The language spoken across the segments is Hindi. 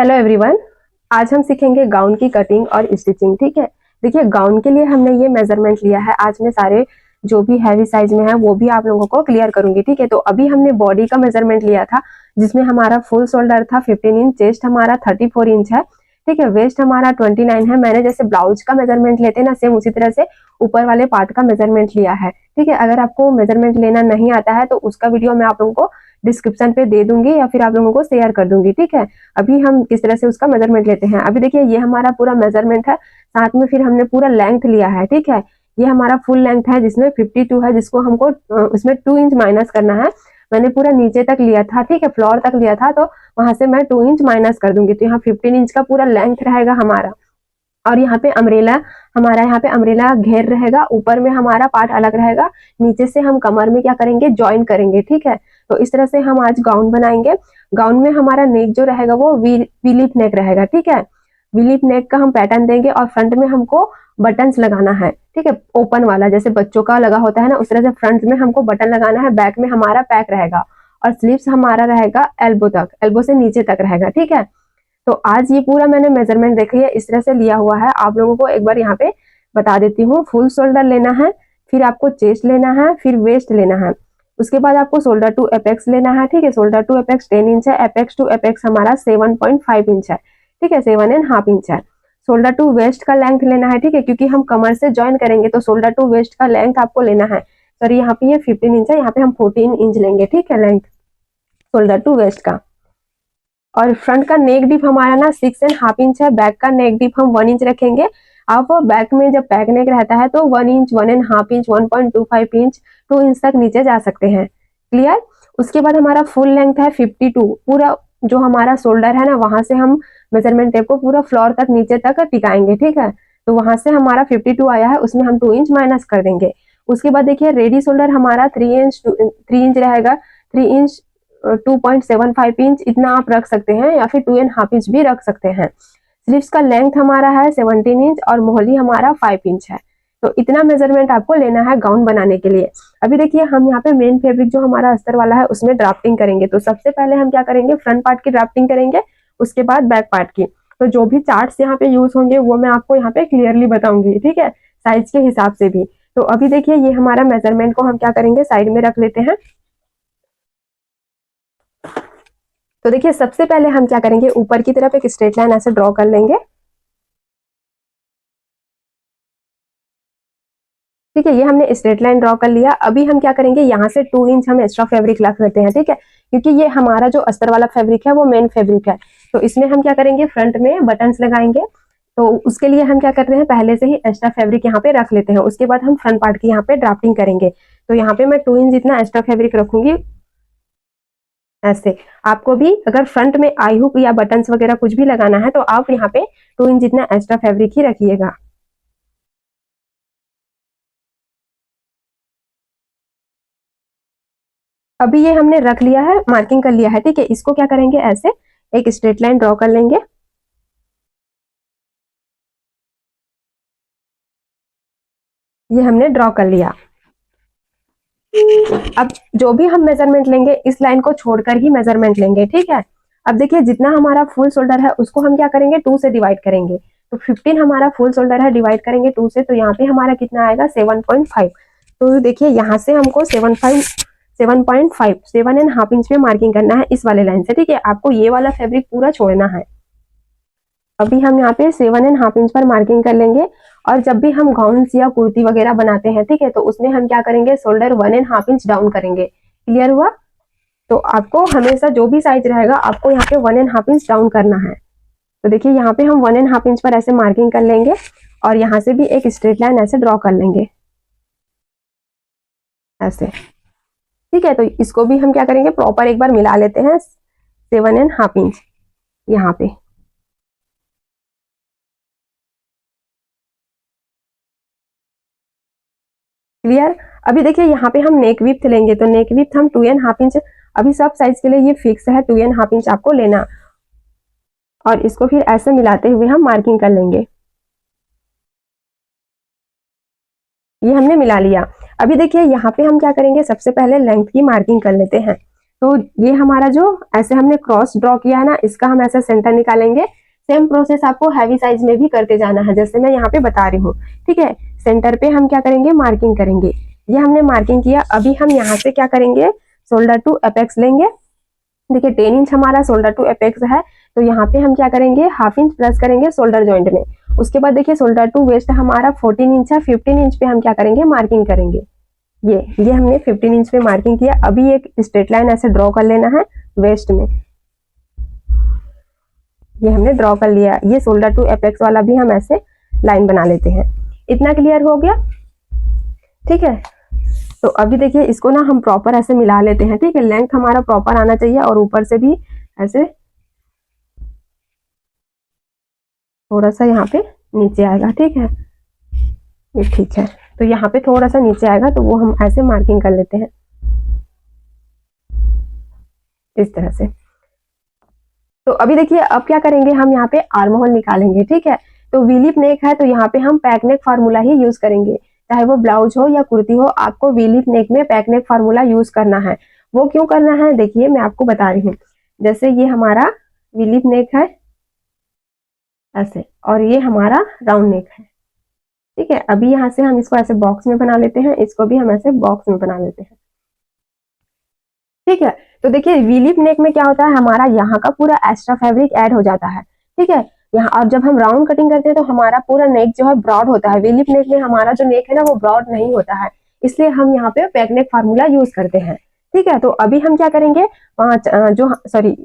Hello everyone. आज हम सीखेंगे गाउन की कटिंग और स्टिचिंग। ठीक है, देखिए गाउन के लिए हमने ये मेजरमेंट लिया है। आज मैं सारे जो भी हैवी साइज में है वो भी आप लोगों को क्लियर करूंगी। ठीक है, तो अभी हमने बॉडी का मेजरमेंट लिया था जिसमें हमारा फुल शोल्डर था 15 इंच, चेस्ट हमारा 34 इंच है। ठीक है, वेस्ट हमारा 29 है। मैंने जैसे ब्लाउज का मेजरमेंट लेते हैं ना, सेम उसी तरह से ऊपर वाले पार्ट का मेजरमेंट लिया है। ठीक है, अगर आपको मेजरमेंट लेना नहीं आता है तो उसका वीडियो मैं आप लोगों को डिस्क्रिप्शन पे दे दूंगी या फिर आप लोगों को शेयर कर दूंगी। ठीक है, अभी हम किस तरह से उसका मेजरमेंट लेते हैं। अभी देखिए ये हमारा पूरा मेजरमेंट है, साथ में फिर हमने पूरा लेंथ लिया है। ठीक है, ये हमारा फुल लेंथ है जिसमें 52 है, जिसको हमको उसमें 2 इंच माइनस करना है। मैंने पूरा नीचे तक लिया था, ठीक है, फ्लोर तक लिया था, तो वहां से मैं 2 इंच माइनस कर दूंगी, तो यहाँ 15 इंच का पूरा लेंथ रहेगा हमारा। और यहाँ पे अम्ब्रेला, हमारा यहाँ पे अम्ब्रेला घेर रहेगा, ऊपर में हमारा पार्ट अलग रहेगा, नीचे से हम कमर में क्या करेंगे, ज्वाइन करेंगे। ठीक है, तो इस तरह से हम आज गाउन बनाएंगे। गाउन में हमारा नेक जो रहेगा वो वीलिप नेक रहेगा। ठीक है, वीलिप नेक का हम पैटर्न देंगे और फ्रंट में हमको बटन्स लगाना है। ठीक है, ओपन वाला जैसे बच्चों का लगा होता है ना, उस तरह से फ्रंट में हमको बटन लगाना है। बैक में हमारा पैक रहेगा और स्लीव्स हमारा रहेगा एल्बो तक, एल्बो से नीचे तक रहेगा। ठीक है, तो आज ये पूरा मैंने मेजरमेंट देखिए इस तरह से लिया हुआ है। आप लोगों को एक बार यहाँ पे बता देती हूँ। फुल शोल्डर लेना है, फिर आपको चेस्ट लेना है, फिर वेस्ट लेना है, उसके बाद आपको शोल्डर टू एपेक्स लेना है। ठीक है, शोल्डर टू एपेक्स 10 इंच है, एपेक्स टू एपेक्स हमारा 7.5 इंच है। ठीक है, 7.5 इंच है। शोल्डर टू वेस्ट का लेंथ लेना है। ठीक है, क्योंकि हम कमर से ज्वाइन करेंगे तो शोल्डर टू वेस्ट का लेंथ आपको लेना है। सॉरी, यहाँ पे ये 15 इंच है, यहाँ पे हम 14 इंच लेंगे। ठीक है, लेंथ शोल्डर टू वेस्ट का। और फ्रंट का नेक डीप हमारा ना 6.5 इंच है, बैक का नेक डीप हम 1 इंच रखेंगे। आप बैक में जब बैक नेक रहता है तो 1 इंच, 1.5 इंच, 1.25 इंच, 2 इंच तक नीचे जा सकते हैं। क्लियर। उसके बाद हमारा फुल लेंथ है 52। पूरा जो हमारा शोल्डर है ना, वहां से हम मेजरमेंट टेप को पूरा फ्लोर तक नीचे तक टिकाएंगे। ठीक है, तो वहां से हमारा 52 आया है, उसमें हम 2 इंच माइनस कर देंगे। उसके बाद देखिए रेडी शोल्डर हमारा 3 इंच रहेगा। 3 इंच 2.75 इंच इतना आप रख सकते हैं, या फिर 2.5 इंच भी रख सकते हैं। स्लीव्स का लेंथ हमारा है 17 इंच और मोहली हमारा 5 इंच है। तो इतना मेजरमेंट आपको लेना है गाउन बनाने के लिए। अभी देखिए हम यहाँ पे मेन फैब्रिक जो हमारा अस्तर वाला है उसमें ड्राफ्टिंग करेंगे। तो सबसे पहले हम क्या करेंगे, फ्रंट पार्ट की ड्राफ्टिंग करेंगे, उसके बाद बैक पार्ट की। तो जो भी चार्ट्स यहाँ पे यूज होंगे वो मैं आपको यहाँ पे क्लियरली बताऊंगी। ठीक है, साइज के हिसाब से भी। तो अभी देखिए ये हमारा मेजरमेंट को हम क्या करेंगे, साइड में रख लेते हैं। तो देखिए सबसे पहले हम क्या करेंगे, ऊपर की तरफ एक स्ट्रेट लाइन ऐसे ड्रॉ कर लेंगे। ठीक है, ये हमने स्ट्रेट लाइन ड्रॉ कर लिया। अभी हम क्या करेंगे, यहाँ से 2 इंच हम एक्स्ट्रा फैब्रिक रख लेते हैं। ठीक है, क्योंकि ये हमारा जो अस्तर वाला फैब्रिक है वो मेन फैब्रिक है, तो इसमें हम क्या करेंगे, फ्रंट में बटन्स लगाएंगे। तो उसके लिए हम क्या कर रहे हैं, पहले से ही एक्स्ट्रा फैब्रिक यहाँ पे रख लेते हैं। उसके बाद हम फ्रंट पार्ट की यहाँ पे ड्राफ्टिंग करेंगे। तो यहाँ पे मैं 2 इंच जितना एक्स्ट्रा फैब्रिक रखूंगी ऐसे। आपको भी अगर फ्रंट में आई हुक या बटन्स वगैरह कुछ भी लगाना है तो आप यहाँ पे 2 इंच जितना एक्स्ट्रा फैब्रिक ही रखिएगा। अभी ये हमने रख लिया है, मार्किंग कर लिया है। ठीक है, इसको क्या करेंगे, ऐसे एक स्ट्रेट लाइन ड्रॉ कर लेंगे। ये हमने ड्रॉ कर लिया। अब जो भी हम मेजरमेंट लेंगे इस लाइन को छोड़कर ही मेजरमेंट लेंगे। ठीक है, अब देखिए जितना हमारा फुल शोल्डर है उसको हम क्या करेंगे, 2 से डिवाइड करेंगे। तो 15 हमारा फुल शोल्डर है, डिवाइड करेंगे 2 से, तो यहाँ पे हमारा कितना आएगा, 7.5। तो देखिए यहाँ से हमको 7.5 इंच पे मार्किंग करना है इस वाले लाइन से। ठीक है, आपको ये वाला फैब्रिक पूरा छोड़ना है। अभी हम यहाँ पे 7.5 इंच पर मार्किंग कर लेंगे। और जब भी हम गाउन्स या कुर्ती वगैरह बनाते हैं, ठीक है, तो उसमें हम क्या करेंगे, शोल्डर 1.5 इंच डाउन करेंगे। क्लियर हुआ। तो आपको हमेशा जो भी साइज रहेगा आपको यहाँ पे 1.5 इंच डाउन करना है। तो देखिए यहाँ पे हम 1.5 इंच पर ऐसे मार्किंग कर लेंगे और यहाँ से भी एक स्ट्रेट लाइन ऐसे ड्रॉ कर लेंगे ऐसे। ठीक है, तो इसको भी हम क्या करेंगे, प्रॉपर एक बार मिला लेते हैं 7.5 इंच यहाँ पे। क्लियर। अभी देखिए यहाँ पे हम नेक विड्थ लेंगे, तो नेक विड्थ हम 2.5 इंच, अभी सब साइज के लिए ये फिक्स है, 2.5 इंच आपको लेना। और इसको फिर ऐसे मिलाते हुए हम मार्किंग कर लेंगे। ये हमने मिला लिया। अभी देखिए यहाँ पे हम क्या करेंगे, सबसे पहले लेंथ की मार्किंग कर लेते हैं। तो ये हमारा जो ऐसे हमने क्रॉस ड्रॉ किया है ना, इसका हम ऐसे सेंटर निकालेंगे। सेम प्रोसेस आपको हैवी साइज में भी करते जाना है, जैसे मैं यहाँ पे बता रही हूँ। ठीक है, सेंटर पे हम क्या करेंगे, मार्किंग करेंगे। ये हमने मार्किंग किया। अभी हम यहाँ से क्या करेंगे, शोल्डर टू एपेक्स लेंगे। देखिए 10 इंच हमारा शोल्डर टू एपेक्स है, तो यहाँ पे हम क्या करेंगे, हाफ इंच प्लस करेंगे शोल्डर जॉइंट में। उसके बाद देखिए शोल्डर टू वेस्ट हमारा 14 इंच है, 15 इंच पे हम क्या करेंगे, मार्किंग करेंगे। ये हमने 15 इंच पे मार्किंग किया। अभी एक स्ट्रेट लाइन ऐसे ड्रॉ कर लेना है वेस्ट में। ये हमने ड्रॉ कर लिया। ये शोल्डर टू एपेक्स वाला भी हम ऐसे लाइन बना लेते हैं। इतना क्लियर हो गया? ठीक है, तो अभी देखिए इसको ना हम प्रॉपर ऐसे मिला लेते हैं। ठीक है, लेंथ हमारा प्रॉपर आना चाहिए और ऊपर से भी ऐसे थोड़ा सा यहाँ पे नीचे आएगा। ठीक है, ये ठीक है। तो यहाँ पे थोड़ा सा नीचे आएगा, तो वो हम ऐसे मार्किंग कर लेते हैं इस तरह से। तो अभी देखिए अब क्या करेंगे, हम यहाँ पे आर्म होल निकालेंगे। ठीक है, तो वी-लिप नेक है, तो यहाँ पे हम पैक नेक फार्मूला ही यूज करेंगे। चाहे वो ब्लाउज हो या कुर्ती हो, आपको वी-लिप नेक में पैक नेक फार्मूला यूज करना है। वो क्यों करना है, देखिए मैं आपको बता रही हूँ। जैसे ये हमारा वी-लिप नेक है ऐसे, और ये हमारा राउंड नेक है। ठीक है, अभी यहाँ से हम इसको ऐसे बॉक्स में बना लेते हैं, इसको भी हम ऐसे बॉक्स में बना लेते हैं। ठीक है, तो देखिए वी-लिप नेक में क्या होता है, हमारा यहाँ का पूरा एक्स्ट्रा फैब्रिक ऐड हो जाता है। ठीक है, यहाँ और जब हम राउंड कटिंग करते हैं तो हमारा पूरा नेक जो है ब्रॉड होता है। वी-लिप नेक में हमारा जो नेक है ना, वो ब्रॉड नहीं होता है, इसलिए हम यहाँ पे पैक नेक फार्मूला यूज करते हैं। ठीक है, तो अभी हम क्या करेंगे,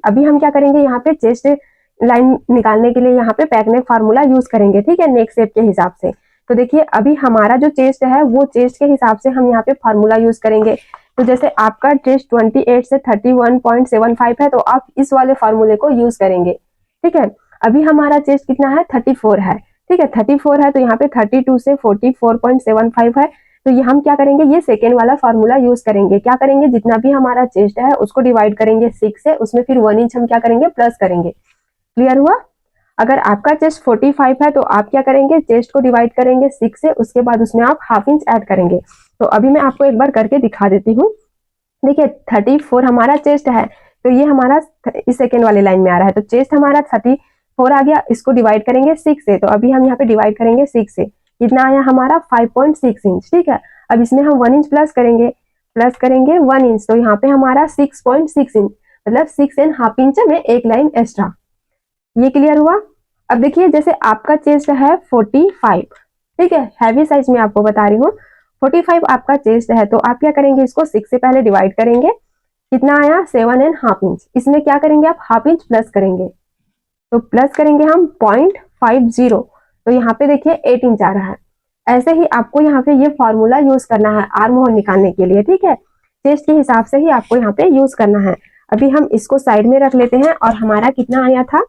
अभी हम क्या करेंगे, यहाँ पे चेस्ट लाइन निकालने के लिए यहाँ पे पैक नेक फार्मूला यूज करेंगे। ठीक है, नेक शेप के हिसाब से। तो देखिए अभी हमारा जो चेस्ट है, वो चेस्ट के हिसाब से हम यहाँ पे फार्मूला यूज करेंगे। तो जैसे आपका चेस्ट 28 से 31.75 है, तो आप इस वाले फार्मूले को यूज करेंगे। ठीक है, अभी हमारा चेस्ट कितना है, 34 है। ठीक है, 34 है, तो यहाँ पे 32 से 44.75 है, तो ये हम क्या करेंगे, ये सेकेंड वाला फार्मूला यूज करेंगे। क्या करेंगे, जितना भी हमारा चेस्ट है उसको डिवाइड करेंगे 6 से, उसमें फिर 1 इंच हम क्या करेंगे, प्लस करेंगे। क्लियर हुआ? अगर आपका चेस्ट 45 है, तो आप क्या करेंगे, चेस्ट को डिवाइड करेंगे 6 से, उसके बाद उसमें आप हाफ इंच ऐड करेंगे। तो अभी मैं आपको एक बार करके दिखा देती हूँ। देखिए 34 हमारा चेस्ट है, तो ये हमारा इस सेकेंड वाले लाइन में आ रहा है, तो चेस्ट हमारा 34 आ गया, इसको डिवाइड करेंगे 6 से। तो अभी हम यहाँ पे डिवाइड करेंगे 6 से, कितना आया हमारा 5.6 इंच। ठीक है, अब इसमें हम 1 इंच प्लस करेंगे 1 इंच, तो यहाँ पे हमारा 6.6 इंच, मतलब 6.5 इंच में एक लाइन एक्स्ट्रा। ये क्लियर हुआ? अब देखिए जैसे आपका चेस्ट है 45, ठीक है, हैवी साइज में आपको बता रही हूँ, 45 आपका चेस्ट है, तो आप क्या करेंगे, इसको 6 से पहले डिवाइड करेंगे, कितना आया 7.5 इंच। इसमें क्या करेंगे, आप हाफ इंच प्लस करेंगे, तो प्लस करेंगे हम 0.50, तो यहाँ पे देखिए 8 इंच आ रहा है। ऐसे ही आपको यहाँ पे ये फॉर्मूला यूज करना है आर्म होल निकालने के लिए। ठीक है, चेस्ट के हिसाब से ही आपको यहाँ पे यूज करना है। अभी हम इसको साइड में रख लेते हैं, और हमारा कितना आया था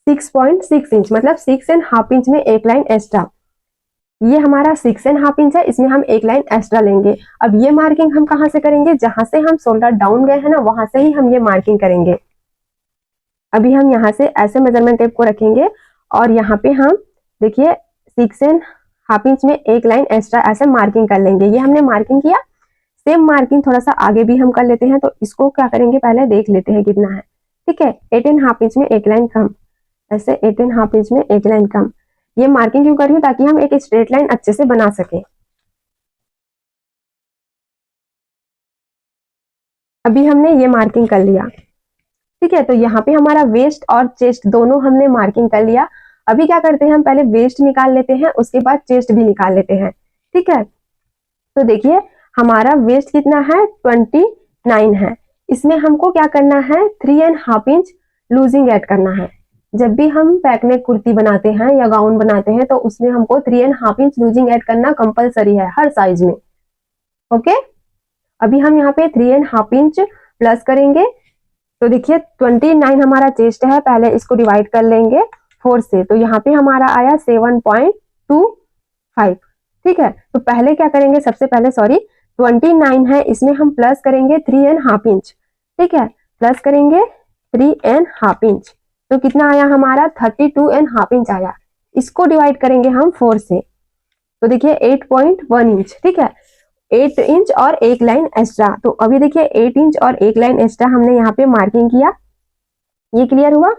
6.6 इंच, मतलब 6.5 इंच में एक लाइन एक्स्ट्रा। ये हमारा 6.5 इंच है, इसमें हम एक लाइन एक्स्ट्रा लेंगे। अब ये मार्किंग हम कहाँ से करेंगे, जहां से हम शोल्डर डाउन गए हैं ना, वहां से ही हम ये मार्किंग करेंगे। अभी हम यहाँ से ऐसे मेजरमेंट टेप को रखेंगे, और यहाँ पे हम देखिए 6.5 इंच में एक लाइन एक्स्ट्रा ऐसे मार्किंग कर लेंगे। ये हमने मार्किंग किया। सेम मार्किंग थोड़ा सा आगे भी हम कर लेते हैं, तो इसको क्या करेंगे, पहले देख लेते हैं कितना है। ठीक है, 8.5 इंच में एक लाइन कम, ऐसे 8.5 इंच में एक लाइन कम। ये मार्किंग क्यों कर रही हूँ, ताकि हम एक स्ट्रेट लाइन अच्छे से बना सके। अभी हमने ये मार्किंग कर लिया। ठीक है, तो यहाँ पे हमारा वेस्ट और चेस्ट दोनों हमने मार्किंग कर लिया। अभी क्या करते हैं, हम पहले वेस्ट निकाल लेते हैं, उसके बाद चेस्ट भी निकाल लेते हैं। ठीक है, तो देखिए हमारा वेस्ट कितना है, 29 है। इसमें हमको क्या करना है, 3.5 इंच लूजिंग ऐड करना है। जब भी हम पैकनेक कुर्ती बनाते हैं या गाउन बनाते हैं, तो उसमें हमको 3.5 इंच लूजिंग ऐड करना कंपलसरी है हर साइज में। ओके, अभी हम यहाँ पे 3.5 इंच प्लस करेंगे। तो देखिए 29 हमारा चेस्ट है, पहले इसको डिवाइड कर लेंगे 4 से, तो यहाँ पे हमारा आया 7.25। ठीक है, तो पहले क्या करेंगे, सबसे पहले 29 है, इसमें हम प्लस करेंगे 3.5 इंच। ठीक है, प्लस करेंगे 3.5 इंच, तो कितना आया हमारा 32.5 इंच आया। इसको डिवाइड करेंगे हम 4 से, तो देखिए 8.1 इंच। ठीक है, 8 इंच और एक लाइन एक्स्ट्रा। तो अभी देखिए 8 इंच और एक लाइन एक्स्ट्रा हमने यहाँ पे मार्किंग किया, ये क्लियर हुआ।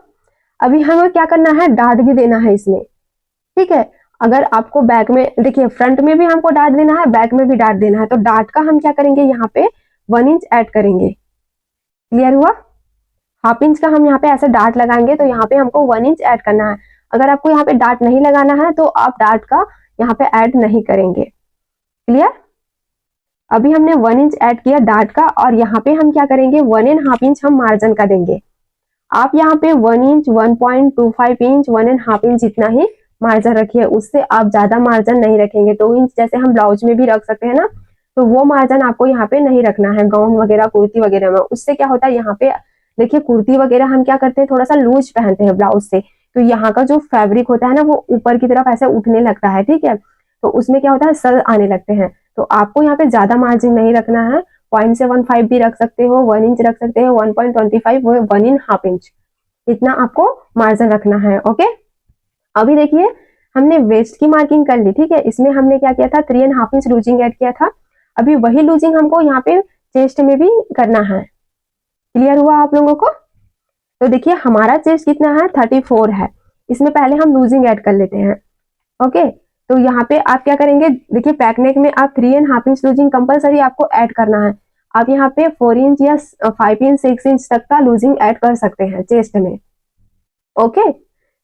अभी हमें क्या करना है, डार्ट भी देना है इसमें, ठीक है। अगर आपको बैक में देखिए, फ्रंट में भी हमको डार्ट देना है, बैक में भी डार्ट देना है, तो डार्ट का हम क्या करेंगे, यहाँ पे 1 इंच ऐड करेंगे। क्लियर हुआ। हाफ इंच का हम यहाँ पे ऐसे डार्ट लगाएंगे, तो यहाँ पे हमको 1 इंच ऐड करना है। अगर आपको यहाँ पे डार्ट नहीं लगाना है तो आप डार्ट का यहाँ पे ऐड नहीं करेंगे। क्लियर। अभी हमने 1 इंच ऐड किया डार्ट का, और यहाँ पे हम क्या करेंगे, 1.5 इंच हम मार्जिन का देंगे। आप यहाँ पे 1 इंच, 1.25 इंच, 1.5 इंच जितना ही मार्जिन रखिए, उससे आप ज्यादा मार्जिन नहीं रखेंगे। 2 इंच जैसे हम ब्लाउज में भी रख सकते हैं ना, तो वो मार्जिन आपको यहाँ पे नहीं रखना है गाउन वगैरह, कुर्ती वगैरह में। उससे क्या होता है, यहाँ पे देखिए कुर्ती वगैरह हम क्या करते हैं, थोड़ा सा लूज पहनते हैं ब्लाउज से, तो यहाँ का जो फैब्रिक होता है ना, वो ऊपर की तरफ ऐसे उठने लगता है, ठीक है। तो उसमें क्या होता है, सर आने लगते हैं। तो आपको यहाँ पे ज्यादा मार्जिन नहीं रखना है, 0.75 भी रख सकते हो, 1 इंच रख सकते हो, 1.25, 1.5 इंच, इतना आपको मार्जिन रखना है। ओके। अभी देखिए हमने वेस्ट की मार्किंग कर ली, ठीक है। इसमें हमने क्या किया था, 3.5 इंच लूजिंग ऐड किया था। अभी वही लूजिंग हमको यहाँ पे चेस्ट में भी करना है। क्लियर हुआ आप लोगों को। तो देखिए हमारा चेस्ट कितना है, 34 है। इसमें पहले हम लूजिंग ऐड कर लेते हैं। ओके। तो यहाँ पे आप क्या करेंगे, देखिए बैक नेक में आप 3.5 इंच लूजिंग कंपलसरी आपको ऐड करना है। आप यहाँ पे 4 इंच या 5 इंच 6 इंच तक का लूजिंग ऐड कर सकते हैं चेस्ट में। ओके।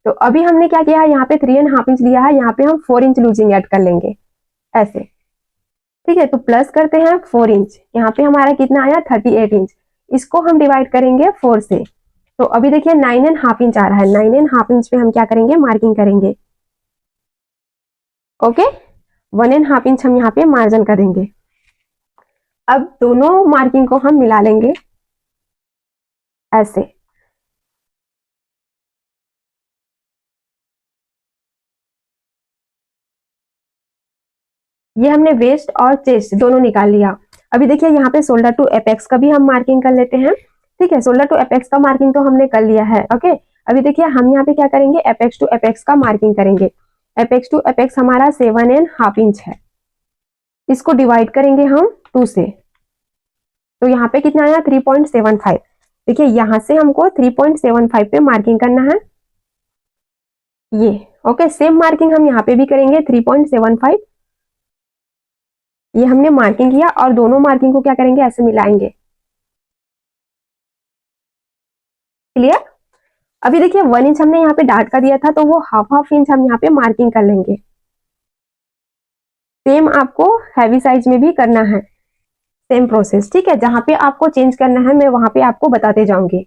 तो अभी हमने क्या किया है, यहाँ पे 3.5 इंच लिया है, यहाँ पे हम 4 इंच लूजिंग ऐड कर लेंगे ऐसे, ठीक है। तो प्लस करते हैं 4 इंच, यहाँ पे हमारा कितना आया, 38 इंच। इसको हम डिवाइड करेंगे 4 से, तो अभी देखिए 9.5 इंच आ रहा है। 9.5 इंच पे हम क्या करेंगे, मार्किंग करेंगे। ओके। 1.5 इंच हम यहाँ पे मार्जिन करेंगे। अब दोनों मार्किंग को हम मिला लेंगे ऐसे। ये हमने वेस्ट और चेस्ट दोनों निकाल लिया। अभी देखिए यहाँ पे शोल्डर टू एपेक्स का भी हम मार्किंग कर लेते हैं, ठीक है। शोल्डर टू एपेक्स का मार्किंग तो हमने कर लिया है। ओके। अभी देखिए हम यहाँ पे क्या करेंगे, एपेक्स टू एपेक्स का मार्किंग करेंगे। एपेक्स टू एपेक्स हमारा 7.5 इंच है। इसको डिवाइड करेंगे हम 2 से, तो यहाँ पे कितना आया, 3.75। देखिए यहाँ से हमको 3.75 पे मार्किंग करना है ये। ओके। सेम मार्किंग हम यहाँ पे भी करेंगे 3.75। ये हमने मार्किंग किया, और दोनों मार्किंग को क्या करेंगे, ऐसे मिलाएंगे। क्लियर। अभी देखिए 1 इंच हमने यहाँ पे डार्ट का दिया था, तो वो हाफ इंच हम यहाँ पे मार्किंग कर लेंगे। सेम आपको हैवी साइज में भी करना है, सेम प्रोसेस, ठीक है। जहां पे आपको चेंज करना है मैं वहां पे आपको बताते जाऊंगी।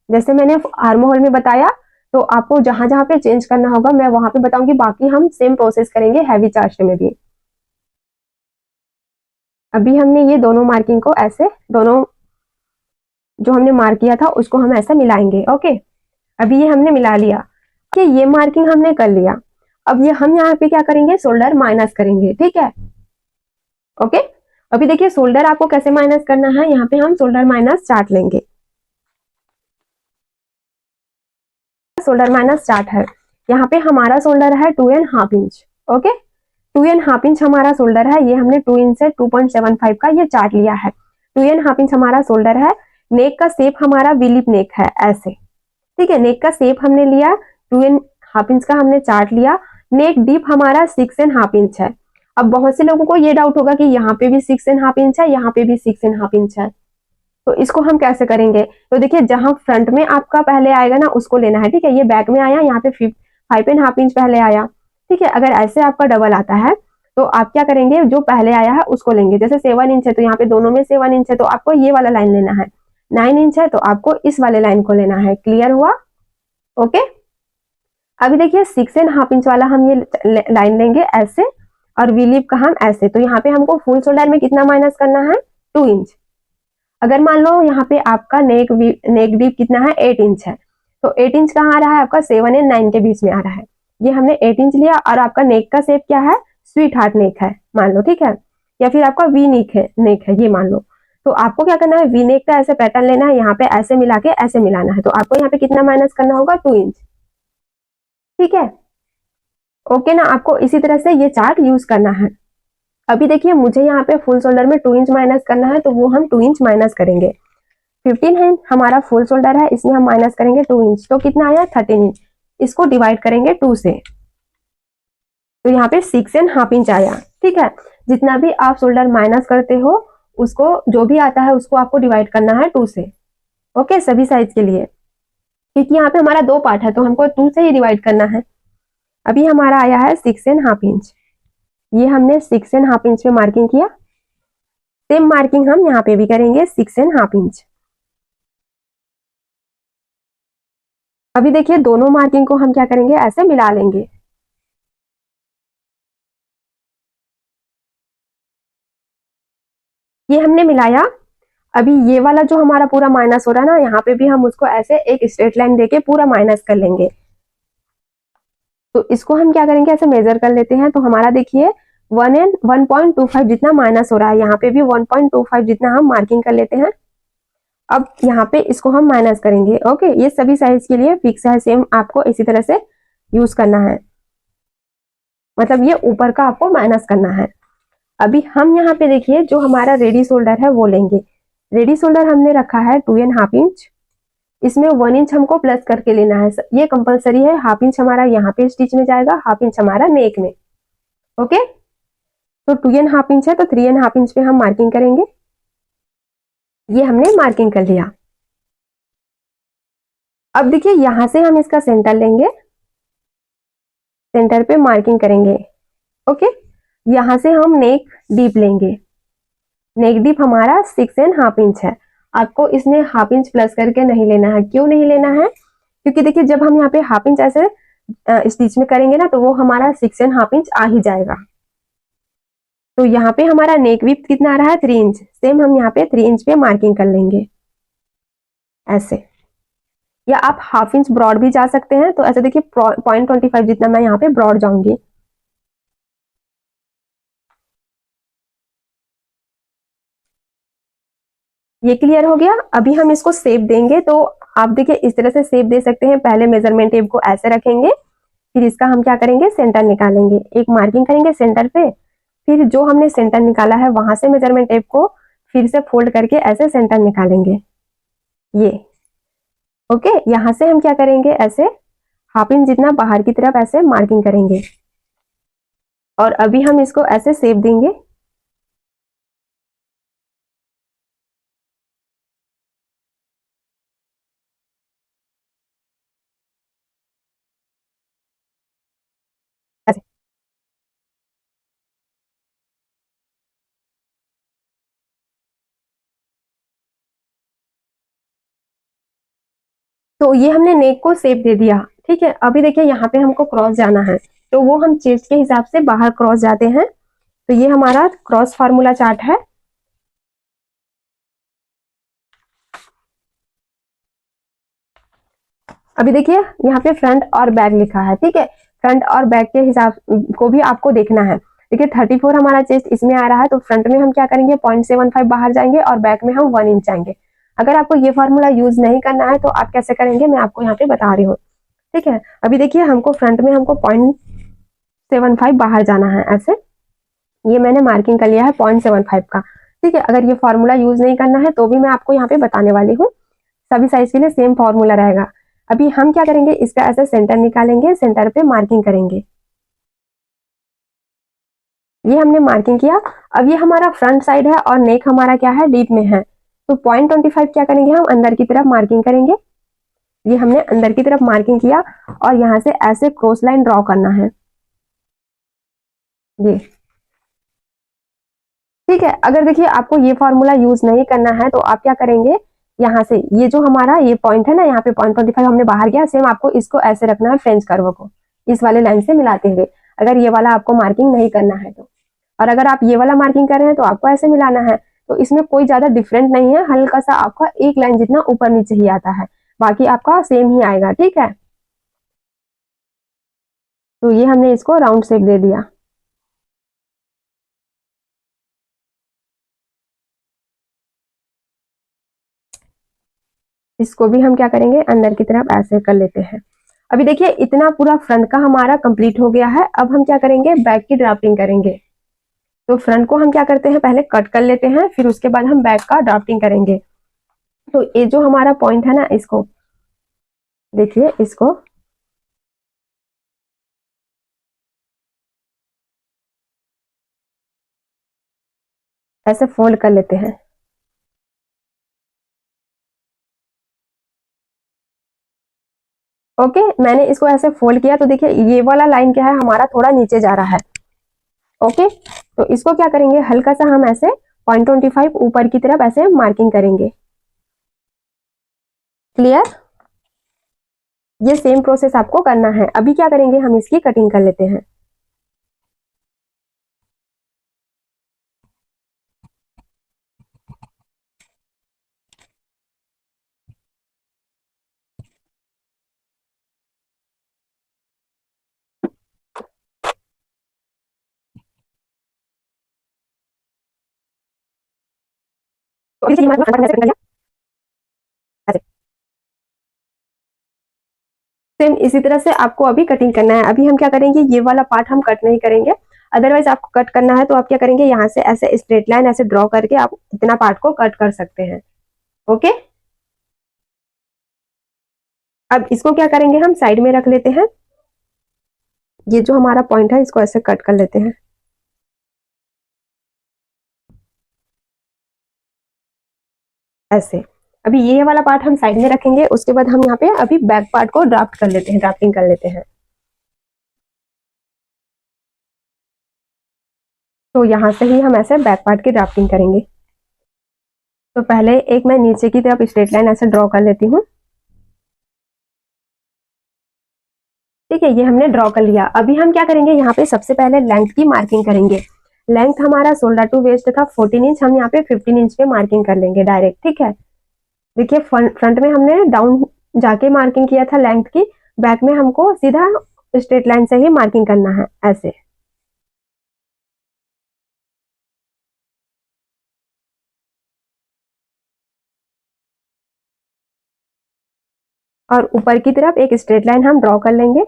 जैसे मैंने आर्म होल में बताया, तो आपको जहां जहां पे चेंज करना होगा मैं वहां पे बताऊंगी। बाकी हम सेम प्रोसेस करेंगे हैवी चास्ट में भी। अभी हमने ये दोनों मार्किंग को ऐसे, दोनों जो हमने मार्क किया था उसको हम ऐसे मिलाएंगे। ओके। अभी ये हमने मिला लिया कि ये मार्किंग हमने कर लिया। अब ये हम यहाँ पे क्या करेंगे, शोल्डर माइनस करेंगे, ठीक है। ओके। अभी देखिए शोल्डर आपको कैसे माइनस करना है, यहाँ पे हम शोल्डर माइनस चार्ट लेंगे। शोल्डर माइनस चार्ट है, यहाँ पे हमारा शोल्डर है 2.5 इंच। ओके। 2.5 इंच हमारा शोल्डर है। ये हमने 2 इंच से 2.75 का ये चार्ट लिया है। 2.5 इंच हमारा शोल्डर है। नेक का शेप हमारा विलिप नेक है ऐसे, ठीक है। नेक का शेप हमने लिया, 2.5 इंच का हमने चार्ट लिया। नेक डीप हमारा 6.5 इंच है। अब बहुत से लोगों को ये डाउट होगा कि यहाँ पे भी 6.5 इंच है, यहाँ पे भी 6.5 इंच है, तो इसको हम कैसे करेंगे। तो देखिए जहां फ्रंट में आपका पहले आएगा ना उसको लेना है, ठीक है। ये बैक में आया, यहाँ पे 5.5 इंच पहले आया, ठीक है। अगर ऐसे आपका डबल आता है तो आप क्या करेंगे, जो पहले आया है उसको लेंगे। जैसे 7 इंच है तो यहाँ पे दोनों में 7 इंच है, तो आपको ये वाला लाइन लेना है। 9 इंच है तो आपको इस वाले लाइन को लेना है। क्लियर हुआ। ओके। अभी देखिए 6.5 इंच वाला हम ये लाइन लेंगे ऐसे, और विलिप का हम ऐसे। तो यहाँ पे हमको फुल शोल्डर में कितना माइनस करना है, 2 इंच। अगर मान लो यहाँ पे आपका नेक डीप कितना है, 8 इंच है, तो 8 इंच कहाँ आ रहा है आपका, 7 एंड 9 के बीच में आ रहा है। ये हमने 8 इंच लिया, और आपका नेक का शेप क्या है, स्वीट हार्ट नेक है मान लो, ठीक है। या फिर आपका वी नेक है ये मान लो। तो आपको क्या करना है, वी नेक का ऐसे पैटर्न लेना है, यहाँ पे ऐसे मिला के ऐसे मिलाना है। तो आपको यहाँ पे कितना माइनस करना होगा, 2 इंच, ठीक है। ओके ना। आपको इसी तरह से ये चार्ट यूज करना है। अभी देखिए मुझे यहाँ पे फुल शोल्डर में 2 इंच माइनस करना है, तो वो हम 2 इंच माइनस करेंगे। 15 है हमारा फुल शोल्डर है, इसमें हम माइनस करेंगे 2 इंच, तो कितना आया 13 इंच। इसको डिवाइड करेंगे 2 से, तो यहाँ पे 6.5 इंच आया। ठीक है, जितना भी आप शोल्डर माइनस करते हो उसको जो भी आता है उसको आपको डिवाइड करना है 2 से। ओके, सभी साइज के लिए, क्योंकि यहाँ पे हमारा 2 पार्ट है तो हमको 2 से ही डिवाइड करना है। अभी हमारा आया है 6.5 इंच, ये हमने 6.5 इंच पे मार्किंग किया। सेम मार्किंग हम यहाँ पे भी करेंगे 6.5 इंच। अभी देखिए दोनों मार्किंग को हम क्या करेंगे, ऐसे मिला लेंगे। ये हमने मिलाया। अभी ये वाला जो हमारा पूरा माइनस हो रहा है ना, यहाँ पे भी हम उसको ऐसे एक स्ट्रेट लाइन देके पूरा माइनस कर लेंगे। तो इसको हम क्या करेंगे, ऐसे मेजर कर लेते हैं। तो हमारा देखिए 1.25 जितना माइनस हो रहा है, यहाँ पे भी 1.25 जितना हम मार्किंग कर लेते हैं। अब यहाँ पे इसको हम माइनस करेंगे। ओके, ये सभी साइज के लिए फिक्स है, सेम आपको इसी तरह से यूज करना है, मतलब ये ऊपर का आपको माइनस करना है। अभी हम यहाँ पे देखिए जो हमारा रेडी शोल्डर है वो लेंगे। रेडी शोल्डर हमने रखा है 2.5 इंच, इसमें 1 इंच हमको प्लस करके लेना है, ये कंपलसरी है। हाफ इंच हमारा यहाँ पे स्टिच में जाएगा, हाफ इंच हमारा नेक में। ओके, तो 2.5 इंच है तो 3.5 इंच पे हम मार्किंग करेंगे। ये हमने मार्किंग कर लिया। अब देखिए यहां से हम इसका सेंटर लेंगे, सेंटर पे मार्किंग करेंगे। ओके, यहां से हम नेक डीप लेंगे। नेक डीप हमारा 6.5 इंच है। आपको इसमें हाफ इंच प्लस करके नहीं लेना है। क्यों नहीं लेना है, क्योंकि देखिए जब हम यहाँ पे हाफ इंच ऐसे स्टिच में करेंगे ना, तो वो हमारा 6.5 इंच आ ही जाएगा। तो यहाँ पे हमारा नेक विड्थ कितना आ रहा है, 3 इंच। सेम हम यहाँ पे 3 इंच पे मार्किंग कर लेंगे ऐसे, या आप हाफ इंच ब्रॉड भी जा सकते हैं। तो ऐसे देखिए 0.25 जितना मैं यहाँ पे ब्रॉड जाऊंगी। ये क्लियर हो गया। अभी हम इसको शेप देंगे, तो आप देखिए इस तरह से शेप दे सकते हैं। पहले मेजरमेंट टेप को ऐसे रखेंगे, फिर इसका हम क्या करेंगे, सेंटर निकालेंगे, एक मार्किंग करेंगे सेंटर पे। फिर जो हमने सेंटर निकाला है वहां से मेजरमेंट टेप को फिर से फोल्ड करके ऐसे सेंटर निकालेंगे। ये ओके, यहां से हम क्या करेंगे, ऐसे हाफ इंच जितना बाहर की तरफ ऐसे मार्किंग करेंगे, और अभी हम इसको ऐसे शेप देंगे। ऐसे तो ये हमने नेक को शेप दे दिया। ठीक है, अभी देखिए यहाँ पे हमको क्रॉस जाना है, तो वो हम चेस्ट के हिसाब से बाहर क्रॉस जाते हैं। तो ये हमारा क्रॉस फार्मूला चार्ट है। अभी देखिए यहाँ पे फ्रंट और बैक लिखा है। ठीक है, फ्रंट और बैक के हिसाब को भी आपको देखना है। देखिए 34 हमारा चेस्ट इसमें आ रहा है, तो फ्रंट में हम क्या करेंगे, 0.75 बाहर जाएंगे और बैक में हम 1 इंच जाएंगे। अगर आपको ये फार्मूला यूज नहीं करना है तो आप कैसे करेंगे, मैं आपको यहाँ पे बता रही हूँ। ठीक है, अभी देखिए हमको फ्रंट में हमको 0.75 बाहर जाना है ऐसे। ये मैंने मार्किंग कर लिया है 0.75 का। ठीक है, अगर ये फार्मूला यूज नहीं करना है तो भी मैं आपको यहाँ पे बताने वाली हूँ। सभी साइज के लिए सेम फार्मूला रहेगा। अभी हम क्या करेंगे, इसका ऐसे सेंटर निकालेंगे, सेंटर पे मार्किंग करेंगे। ये हमने मार्किंग किया। अब ये हमारा फ्रंट साइड है और नेक हमारा क्या है, डीप में है। तो 0.25 क्या करेंगे, हम अंदर की तरफ मार्किंग करेंगे। ये हमने अंदर की तरफ मार्किंग किया और यहाँ से ऐसे क्रॉस लाइन ड्रॉ करना है ये। ठीक है, अगर देखिए आपको ये फॉर्मूला यूज नहीं करना है तो आप क्या करेंगे, यहाँ से ये जो हमारा ये पॉइंट है ना, यहाँ पे 0.25 हमने बाहर किया, सेम आपको इसको ऐसे रखना है, फ्रेंच कर्व को इस वाले लाइन से मिलाते हुए, अगर ये वाला आपको मार्किंग नहीं करना है तो। और अगर आप ये वाला मार्किंग कर रहे हैं तो आपको ऐसे मिलाना है। तो इसमें कोई ज्यादा डिफरेंट नहीं है, हल्का सा आपका एक लाइन जितना ऊपर नीचे ही आता है, बाकी आपका सेम ही आएगा। ठीक है, तो ये हमने इसको राउंड शेप दे दिया। इसको भी हम क्या करेंगे, अंदर की तरफ ऐसे कर लेते हैं। अभी देखिए इतना पूरा फ्रंट का हमारा कंप्लीट हो गया है। अब हम क्या करेंगे, बैक की ड्राफ्टिंग करेंगे। तो फ्रंट को हम क्या करते हैं, पहले कट कर लेते हैं, फिर उसके बाद हम बैक का ड्राफ्टिंग करेंगे। तो ये जो हमारा पॉइंट है ना, इसको देखिए, इसको ऐसे फोल्ड कर लेते हैं। ओके, मैंने इसको ऐसे फोल्ड किया तो देखिए ये वाला लाइन क्या है, हमारा थोड़ा नीचे जा रहा है। ओके, तो इसको क्या करेंगे, हल्का सा हम ऐसे 0.25 ऊपर की तरफ ऐसे मार्किंग करेंगे। क्लियर? ये सेम प्रोसेस आपको करना है। अभी क्या करेंगे, हम इसकी कटिंग कर लेते हैं। तो इसी हमारे को ऐसे कटिंग कर लिया, ऐसे। सेम इसी तरह से आपको अभी कटिंग करना है। अभी हम क्या करेंगे, ये वाला पार्ट हम कट नहीं करेंगे, अदरवाइज आपको कट करना है तो आप क्या करेंगे, यहाँ से ऐसे स्ट्रेट लाइन ऐसे ड्रॉ करके आप इतना पार्ट को कट कर सकते हैं। ओके, अब इसको क्या करेंगे, हम साइड में रख लेते हैं। ये जो हमारा पॉइंट है, इसको ऐसे कट कर लेते हैं, ऐसे। अभी ये वाला पार्ट हम साइड में रखेंगे, उसके बाद हम यहाँ पे अभी बैक पार्ट को ड्राफ्ट कर लेते हैं, ड्राफ्टिंग कर लेते हैं। तो यहाँ से ही हम ऐसे बैक पार्ट की ड्राफ्टिंग करेंगे। तो पहले एक मैं नीचे की तरफ स्ट्रेट लाइन ऐसे ड्रॉ कर लेती हूँ। ठीक है, ये हमने ड्रॉ कर लिया। अभी हम क्या करेंगे, यहाँ पे सबसे पहले लेंथ की मार्किंग करेंगे। लेंथ हमारा शोल्डर टू वेस्ट था 14 इंच, हम यहाँ पे 15 इंच पे मार्किंग कर लेंगे डायरेक्ट। ठीक है, देखिए फ्रंट में हमने डाउन जाके मार्किंग किया था लेंथ की, बैक में हमको सीधा स्ट्रेट लाइन से ही मार्किंग करना है, ऐसे। और ऊपर की तरफ एक स्ट्रेट लाइन हम ड्रॉ कर लेंगे।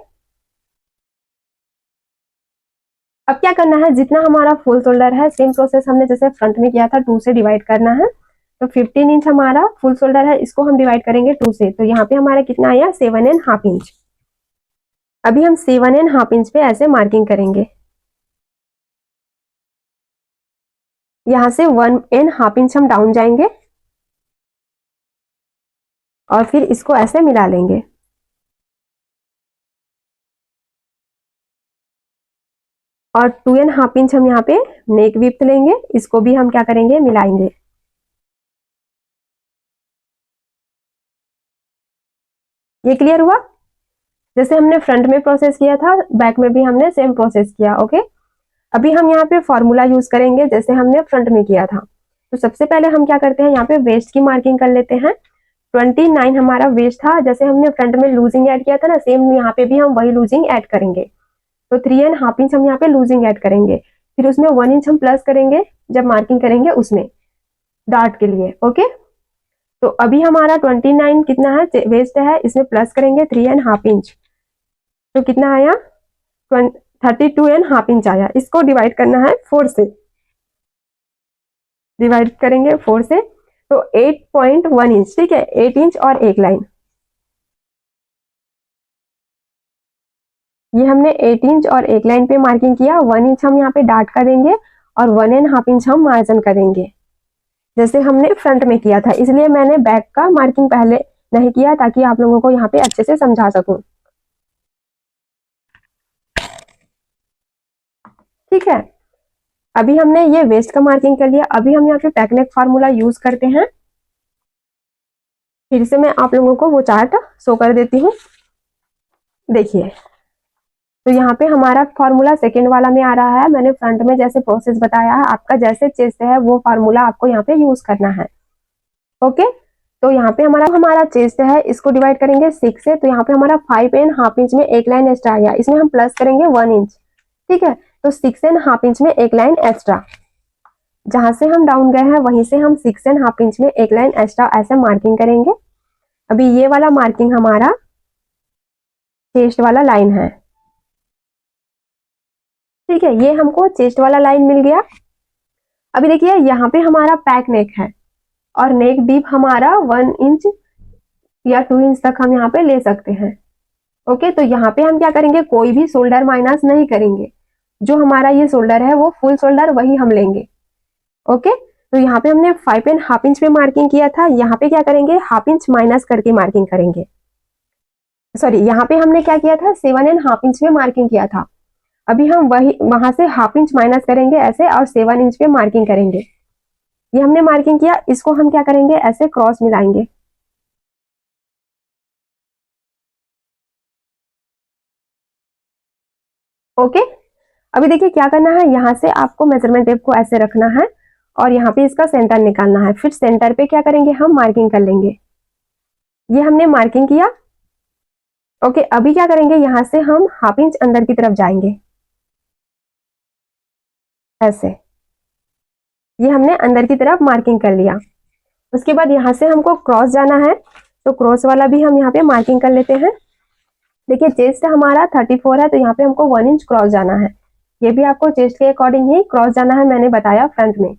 अब क्या करना है, जितना हमारा फुल शोल्डर है, सेम प्रोसेस हमने जैसे फ्रंट में किया था, 2 से डिवाइड करना है। तो 15 इंच हमारा फुल शोल्डर है, इसको हम डिवाइड करेंगे 2 से, तो यहाँ पे हमारा कितना आया, 7.5 इंच। अभी हम 7.5 इंच पे ऐसे मार्किंग करेंगे। यहाँ से 1.5 इंच हम डाउन जाएंगे और फिर इसको ऐसे मिला लेंगे। और 2.5 इंच हम यहाँ पे नेक विड्थ लेंगे, इसको भी हम क्या करेंगे, मिलाएंगे। ये क्लियर हुआ? जैसे हमने फ्रंट में प्रोसेस किया था, बैक में भी हमने सेम प्रोसेस किया। ओके, अभी हम यहाँ पे फॉर्मूला यूज करेंगे जैसे हमने फ्रंट में किया था। तो सबसे पहले हम क्या करते हैं, यहाँ पे वेस्ट की मार्किंग कर लेते हैं। 29 हमारा वेस्ट था, जैसे हमने फ्रंट में लूजिंग ऐड किया था ना, सेम यहाँ पे भी हम वही लूजिंग ऐड करेंगे। तो 3.5 इंच हम यहाँ पे लूजिंग ऐड करेंगे, फिर उसमें 1 इंच हम प्लस करेंगे जब मार्किंग करेंगे उसमें डार्ट के लिए। ओके, तो अभी हमारा 29 कितना है, वेस्ट है, इसमें प्लस करेंगे 3.5 इंच, तो कितना आया, 32.5 इंच आया। इसको डिवाइड करना है 4 से, डिवाइड करेंगे 4 से, तो 8.1 इंच। ठीक है, 8 इंच और एक लाइन, ये हमने 8 इंच और एक लाइन पे मार्किंग किया। 1 इंच हम यहाँ पे डार्ट करेंगे और 1.5 इंच हम मार्जिन करेंगे, जैसे हमने फ्रंट में किया था। इसलिए मैंने बैक का मार्किंग पहले नहीं किया, ताकि आप लोगों को यहाँ पे अच्छे से समझा सकूं। ठीक है, अभी हमने ये वेस्ट का मार्किंग कर लिया। अभी हम यहाँ पे टेक्निक फार्मूला यूज करते हैं। फिर से मैं आप लोगों को वो चार्ट शो कर देती हूँ, देखिए। तो यहाँ पे हमारा फॉर्मूला सेकेंड वाला में आ रहा है। मैंने फ्रंट में जैसे प्रोसेस बताया है, आपका जैसे चेस्ट है वो फार्मूला आपको यहाँ पे यूज करना है। ओके, तो यहाँ पे हमारा हमारा चेस्ट है, इसको डिवाइड करेंगे 6 से, तो यहाँ पे हमारा 5.5 इंच में एक लाइन एक्स्ट्रा आया, इसमें हम प्लस करेंगे 1 इंच। ठीक है, तो 6.5 इंच में एक लाइन एक्स्ट्रा, जहां से हम डाउन गए हैं वहीं से हम 6.5 इंच में एक लाइन एक्स्ट्रा ऐसे मार्किंग करेंगे। अभी ये वाला मार्किंग हमारा चेस्ट वाला लाइन है। ठीक है, ये हमको चेस्ट वाला लाइन मिल गया। अभी देखिए यहाँ पे हमारा पैक नेक है और नेक डीप हमारा 1 इंच या 2 इंच तक हम यहाँ पे ले सकते हैं। ओके, तो यहाँ पे हम क्या करेंगे, कोई भी शोल्डर माइनस नहीं करेंगे, जो हमारा ये शोल्डर है वो फुल शोल्डर वही हम लेंगे। ओके, तो यहाँ पे हमने 5.5 इंच पे मार्किंग किया था, यहाँ पे क्या करेंगे 1/2 इंच माइनस करके मार्किंग करेंगे। सॉरी, यहाँ पे हमने क्या किया था 7.5 इंच पे मार्किंग किया था। अभी हम वही वहां से 1/2 इंच माइनस करेंगे ऐसे और 7 इंच पे मार्किंग करेंगे। ये हमने मार्किंग किया, इसको हम क्या करेंगे ऐसे क्रॉस मिलाएंगे। ओके, अभी देखिए क्या करना है, यहाँ से आपको मेजरमेंट टेप को ऐसे रखना है और यहाँ पे इसका सेंटर निकालना है। फिर सेंटर पे क्या करेंगे हम मार्किंग कर लेंगे। ये हमने मार्किंग किया। ओके, अभी क्या करेंगे यहाँ से हम 1/2 इंच अंदर की तरफ जाएंगे ऐसे। ये हमने अंदर की तरफ मार्किंग कर लिया। उसके बाद यहाँ से हमको क्रॉस जाना है, तो क्रॉस वाला भी हम यहाँ पे मार्किंग कर लेते हैं। देखिए चेस्ट हमारा 34 है, तो यहाँ पे हमको 1 इंच क्रॉस जाना है। ये भी आपको चेस्ट के अकॉर्डिंग ही क्रॉस जाना है, मैंने बताया फ्रंट में।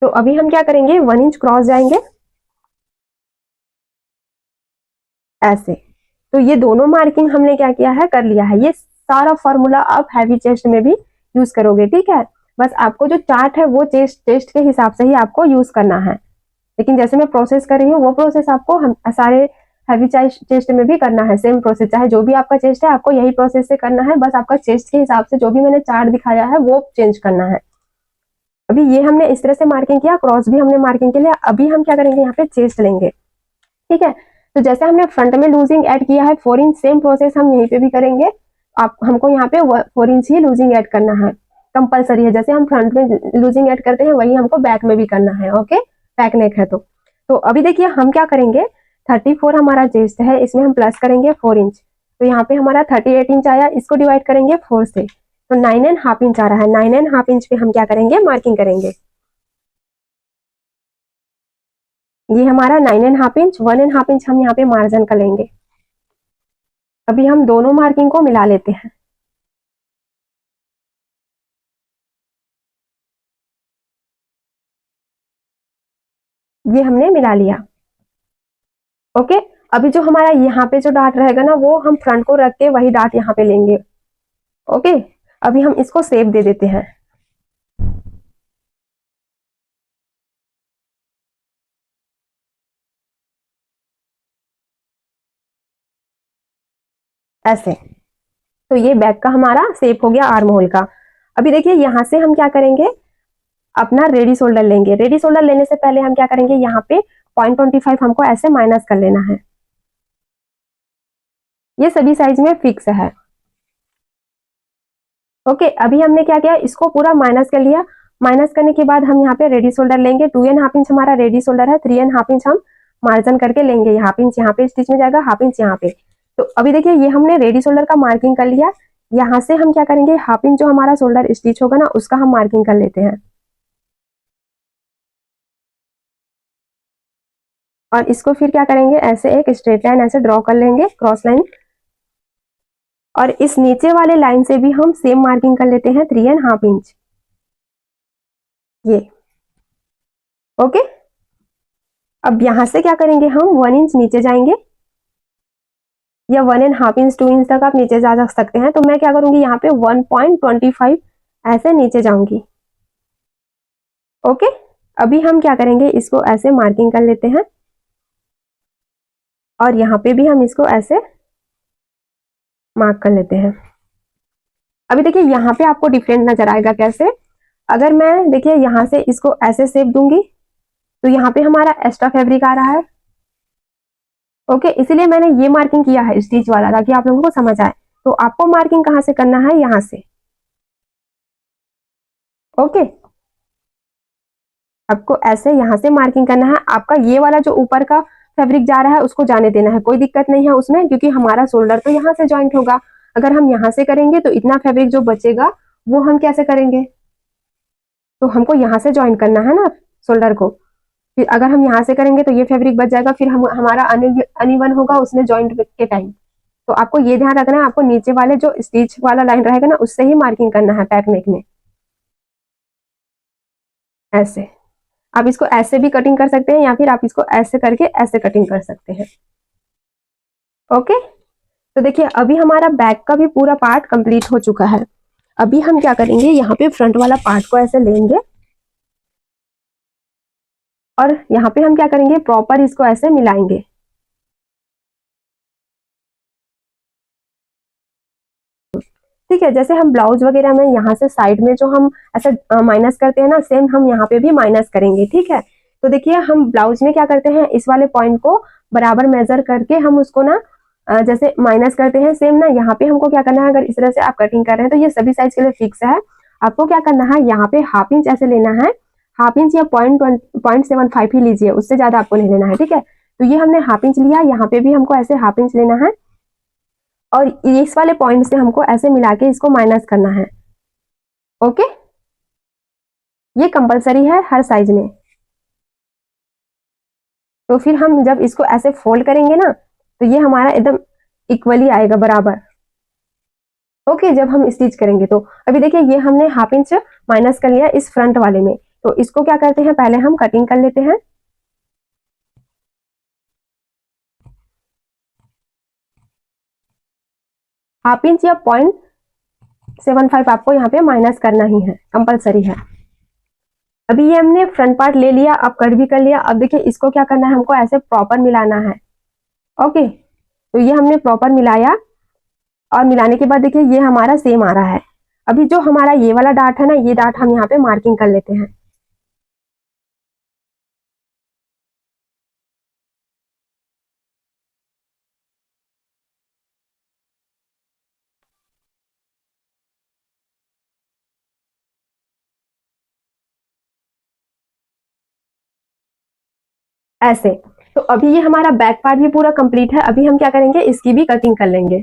तो अभी हम क्या करेंगे 1 इंच क्रॉस जाएंगे ऐसे। तो ये दोनों मार्किंग हमने क्या किया है कर लिया है। ये सारा फॉर्मूला आप हैवी चेस्ट में भी यूज करोगे, ठीक है। बस आपको जो चार्ट है वो चेस्ट के हिसाब से ही आपको यूज करना है, लेकिन जैसे मैं प्रोसेस कर रही हूँ वो प्रोसेस आपको हम सारे हैवी चेस्ट में भी करना है। सेम प्रोसेस, चाहे जो भी आपका चेस्ट है आपको यही प्रोसेस से करना है। बस आपका चेस्ट के हिसाब से जो भी मैंने चार्ट दिखाया है वो चेंज करना है। अभी ये हमने इस तरह से मार्किंग किया, क्रॉस भी हमने मार्किंग के लिए। अभी हम क्या करेंगे यहाँ पे चेस्ट लेंगे, ठीक है। तो जैसे हमने फ्रंट में लूजिंग ऐड किया है 4 इंच, सेम प्रोसेस हम यहीं पे भी करेंगे। आप हमको यहाँ पे 4 इंच ही लूजिंग ऐड करना है, कंपलसरी है। जैसे हम फ्रंट में लूजिंग ऐड करते हैं वही हमको बैक में भी करना है। ओके, बैक नेक है तो अभी देखिए हम क्या करेंगे 34 हमारा चेस्ट है, इसमें हम प्लस करेंगे 4 इंच। तो यहाँ पे हमारा 38 इंच आया, इसको डिवाइड करेंगे 4 से, तो 9.5 इंच आ रहा है। 9.5 इंच पे हम क्या करेंगे मार्किंग करेंगे। ये हमारा 9.5 इंच, 1.5 इंच हम यहाँ पे मार्जिन कर लेंगे। अभी हम दोनों मार्किंग को मिला लेते हैं। ये हमने मिला लिया। ओके, अभी जो हमारा यहाँ पे जो डार्ट रहेगा ना वो हम फ्रंट को रख के वही डार्ट यहाँ पे लेंगे। ओके, अभी हम इसको शेप दे देते हैं ऐसे। तो ये बैक का हमारा शेप हो गया आर्म होल का। अभी देखिए यहाँ से हम क्या करेंगे अपना रेडी शोल्डर लेंगे। रेडी शोल्डर लेने से पहले हम क्या करेंगे यहाँ पे 0.25 हमको ऐसे माइनस कर लेना है। ये सभी साइज में फिक्स है। ओके, अभी हमने क्या किया इसको पूरा माइनस कर लिया। माइनस करने के बाद हम यहाँ पे रेडी शोल्डर लेंगे। 2.5 इंच हमारा रेडी शोल्डर है, 3.5 इंच हम मार्जिन करके लेंगे। 1/2 इंच यहाँ पे स्टिच में जाएगा, 1/2 इंच यहाँ पे। तो अभी देखिए ये हमने रेडी शोल्डर का मार्किंग कर लिया। यहाँ से हम क्या करेंगे 1/2 इंच जो हमारा शोल्डर स्टिच होगा ना उसका हम मार्किंग कर लेते हैं और इसको फिर क्या करेंगे ऐसे एक स्ट्रेट लाइन ऐसे ड्रॉ कर लेंगे, क्रॉस लाइन। और इस नीचे वाले लाइन से भी हम सेम मार्किंग कर लेते हैं 3.5 इंच ये। ओके, अब यहां से क्या करेंगे हम 1 इंच नीचे जाएंगे या 1.5 इंच 2 इंच तक आप नीचे जा सकते हैं। तो मैं क्या करूंगी यहाँ पे 1.25 ऐसे नीचे जाऊंगी। ओके, अभी हम क्या करेंगे इसको ऐसे मार्किंग कर लेते हैं और यहाँ पे भी हम इसको ऐसे मार्क कर लेते हैं। अभी देखिए यहाँ पे आपको डिफरेंट नजर आएगा कैसे। अगर मैं देखिए यहाँ से इसको ऐसे शेप दूंगी तो यहाँ पे हमारा एक्स्ट्रा फैब्रिक आ रहा है। ओके, इसीलिए मैंने ये मार्किंग किया है स्टिच वाला ताकि आप लोगों को समझ आए। तो आपको मार्किंग कहाँ से करना है यहाँ से। ओके, आपको ऐसे यहाँ से मार्किंग करना है। आपका ये वाला जो ऊपर का फैब्रिक जा रहा है उसको जाने देना है, कोई दिक्कत नहीं है उसमें, क्योंकि हमारा शोल्डर तो यहाँ से ज्वाइंट होगा। अगर हम यहाँ से करेंगे तो इतना फैब्रिक जो बचेगा वो हम कैसे करेंगे, तो हमको यहाँ से ज्वाइन करना है ना शोल्डर को। फिर अगर हम यहाँ से करेंगे तो ये फैब्रिक बच जाएगा, फिर हम हमारा अनइवन होगा उसमें ज्वाइंट के टाइम। तो आपको ये ध्यान रखना है, आपको नीचे वाले जो स्टिच वाला लाइन रहेगा ना उससे ही मार्किंग करना है बैक नेक में। ऐसे। आप इसको ऐसे भी कटिंग कर सकते हैं या फिर आप इसको ऐसे करके ऐसे कटिंग कर सकते हैं। ओके, तो देखिए अभी हमारा बैक का भी पूरा पार्ट कंप्लीट हो चुका है। अभी हम क्या करेंगे, यहाँ पे फ्रंट वाला पार्ट को ऐसे लेंगे और यहाँ पे हम क्या करेंगे, प्रॉपर इसको ऐसे मिलाएंगे। ठीक है, जैसे हम ब्लाउज वगैरह में यहाँ से साइड में जो हम ऐसे माइनस करते हैं ना, सेम हम यहाँ पे भी माइनस करेंगे। ठीक है, तो देखिए हम ब्लाउज में क्या करते हैं, इस वाले पॉइंट को बराबर मेजर करके हम उसको ना जैसे माइनस करते हैं, सेम ना यहाँ पे हमको क्या करना है, अगर इस तरह से आप कटिंग कर रहे हैं तो ये सभी साइज के लिए फिक्स है। आपको क्या करना है, यहाँ पे हाफ इंच ऐसे लेना है, हाफ इंच या 0.75 ही लीजिए, उससे ज्यादा आपको नहीं लेना है। ठीक है, तो ये हमने हाफ इंच लिया, यहाँ पे भी हमको ऐसे हाफ इंच लेना है और इस वाले पॉइंट से हमको ऐसे मिला के इसको माइनस करना है। ओके, ये कंपलसरी है हर साइज में। तो फिर हम जब इसको ऐसे फोल्ड करेंगे ना, तो ये हमारा एकदम इक्वली आएगा, बराबर। ओके, जब हम स्टिच करेंगे तो अभी देखिए ये हमने हाफ इंच माइनस कर लिया इस फ्रंट वाले में, तो इसको क्या करते हैं, पहले हम कटिंग कर लेते हैं। हाफ इंच या 0.75 आपको यहाँ पे माइनस करना ही है, कंपलसरी है। अभी ये हमने फ्रंट पार्ट ले लिया, अब कट भी कर लिया। अब देखिए इसको क्या करना है, हमको ऐसे प्रॉपर मिलाना है। ओके, तो ये हमने प्रॉपर मिलाया और मिलाने के बाद देखिए ये हमारा सेम आ रहा है। अभी जो हमारा ये वाला डार्ट है ना, ये डार्ट हम यहाँ पे मार्किंग कर लेते हैं। ऐसे। तो अभी ये हमारा बैक पार्ट भी पूरा कंप्लीट है। अभी हम क्या करेंगे, इसकी भी कटिंग कर लेंगे।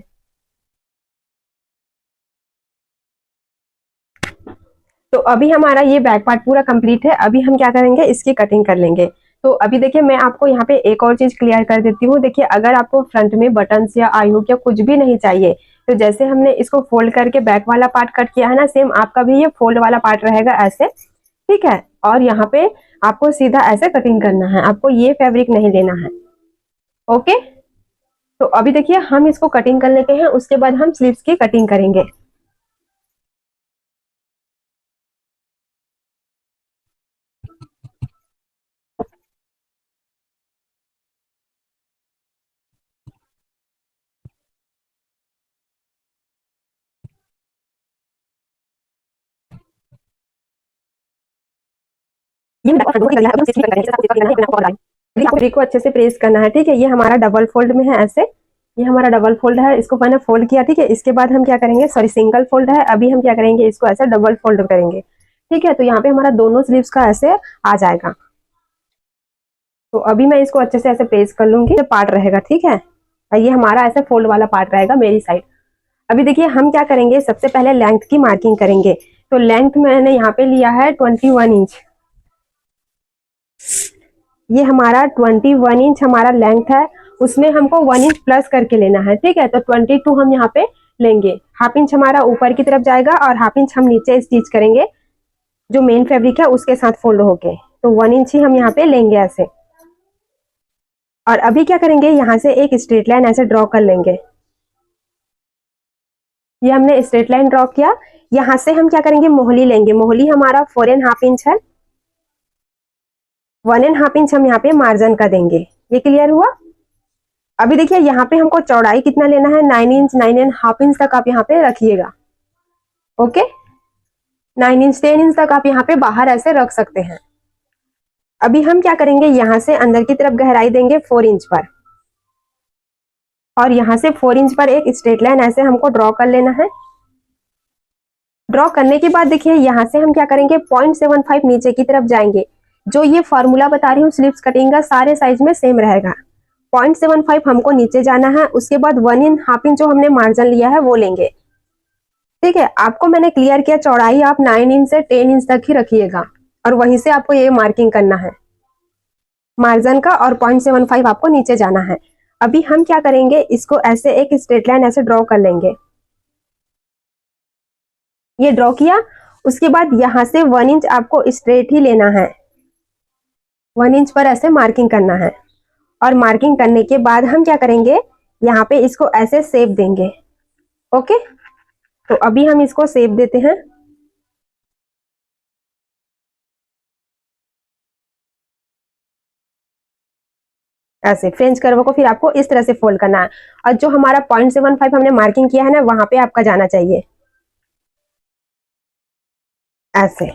तो अभी हमारा ये बैक पार्ट पूरा कंप्लीट है। अभी हम क्या करेंगे, इसकी कटिंग कर लेंगे। तो अभी देखिए मैं आपको यहाँ पे एक और चीज क्लियर कर देती हूँ। देखिए अगर आपको फ्रंट में बटन्स या आई हुक या कुछ भी नहीं चाहिए, तो जैसे हमने इसको फोल्ड करके बैक वाला पार्ट कट किया है ना, सेम आपका भी ये फोल्ड वाला पार्ट रहेगा ऐसे। ठीक है, और यहाँ पे आपको सीधा ऐसे कटिंग करना है, आपको ये फैब्रिक नहीं लेना है। ओके, तो अभी देखिए हम इसको कटिंग कर लेते हैं, उसके बाद हम स्लीव्स की कटिंग करेंगे। ये मैंने आपको कर दिया है, अभी हम स्टिचिंग करेंगे। जैसे आपको करना है, मैंने आपको बता रही हूं। फैब्रिक को अच्छे से प्रेस करना है। ठीक है, ये हमारा डबल फोल्ड में है ऐसे, ये हमारा डबल फोल्ड है। इसको मैंने फोल्ड किया। ठीक है, इसके बाद हम क्या करेंगे, सॉरी सिंगल फोल्ड है, अभी हम क्या करेंगे, इसको ऐसे डबल फोल्ड करेंगे। ठीक है, तो यहाँ पे हमारा दोनों स्लीव्स का ऐसे आ जाएगा। तो अभी मैं इसको अच्छे से ऐसे प्रेस कर लूंगी, ये पार्ट रहेगा। ठीक है, और ये हमारा ऐसे फोल्ड वाला पार्ट रहेगा मेरी साइड। अभी देखिए हम क्या करेंगे, सबसे पहले लेंथ की मार्किंग करेंगे। तो लेंथ मैंने यहाँ पे लिया है 21 इंच। ये हमारा 21 इंच हमारा लेंथ है, उसमें हमको 1 इंच प्लस करके लेना है। ठीक है, तो 22 हम यहाँ पे लेंगे। हाफ इंच हमारा ऊपर की तरफ जाएगा और हाफ इंच हम नीचे स्टिच करेंगे, जो मेन फैब्रिक है उसके साथ फोल्ड होके। तो 1 इंच ही हम यहाँ पे लेंगे ऐसे। और अभी क्या करेंगे, यहाँ से एक स्ट्रेट लाइन ऐसे ड्रॉ कर लेंगे। ये हमने स्ट्रेट लाइन ड्रॉ किया। यहाँ से हम क्या करेंगे, मोहली लेंगे। मोहली हमारा 4.5 इंच है, 1.5 इंच हम यहाँ पे मार्जिन का देंगे। ये क्लियर हुआ। अभी देखिए यहाँ पे हमको चौड़ाई कितना लेना है, 9 इंच, 9.5 इंच तक आप यहाँ पे रखिएगा। ओके, 9 इंच 10 इंच तक आप यहाँ पे बाहर ऐसे रख सकते हैं। अभी हम क्या करेंगे, यहाँ से अंदर की तरफ गहराई देंगे 4 इंच पर, और यहाँ से 4 इंच पर एक स्ट्रेट लाइन ऐसे हमको ड्रॉ कर लेना है। ड्रॉ करने के बाद देखिए यहाँ से हम क्या करेंगे, 0.75 नीचे की तरफ जाएंगे। जो ये फॉर्मूला बता रही हूँ स्लीव्स कटिंग का, सारे साइज में सेम रहेगा। 0.75 हमको नीचे जाना है, उसके बाद 1.5 इंच जो हमने मार्जिन लिया है वो लेंगे। ठीक है, आपको मैंने क्लियर किया, चौड़ाई आप 9 इंच से 10 इंच तक ही रखिएगा, और वहीं से आपको ये मार्किंग करना है मार्जिन का, और 0.75 आपको नीचे जाना है। अभी हम क्या करेंगे, इसको ऐसे एक स्ट्रेट लाइन ऐसे ड्रॉ कर लेंगे। ये ड्रॉ किया, उसके बाद यहाँ से 1 इंच आपको स्ट्रेट ही लेना है, 1 इंच पर ऐसे मार्किंग करना है। और मार्किंग करने के बाद हम क्या करेंगे, यहाँ पे इसको ऐसे शेप देंगे। ओके, तो अभी हम इसको शेप देते हैं। ऐसे फ्रेंच कर्व को फिर आपको इस तरह से फोल्ड करना है, और जो हमारा 0.75 हमने मार्किंग किया है ना, वहां पे आपका जाना चाहिए ऐसे।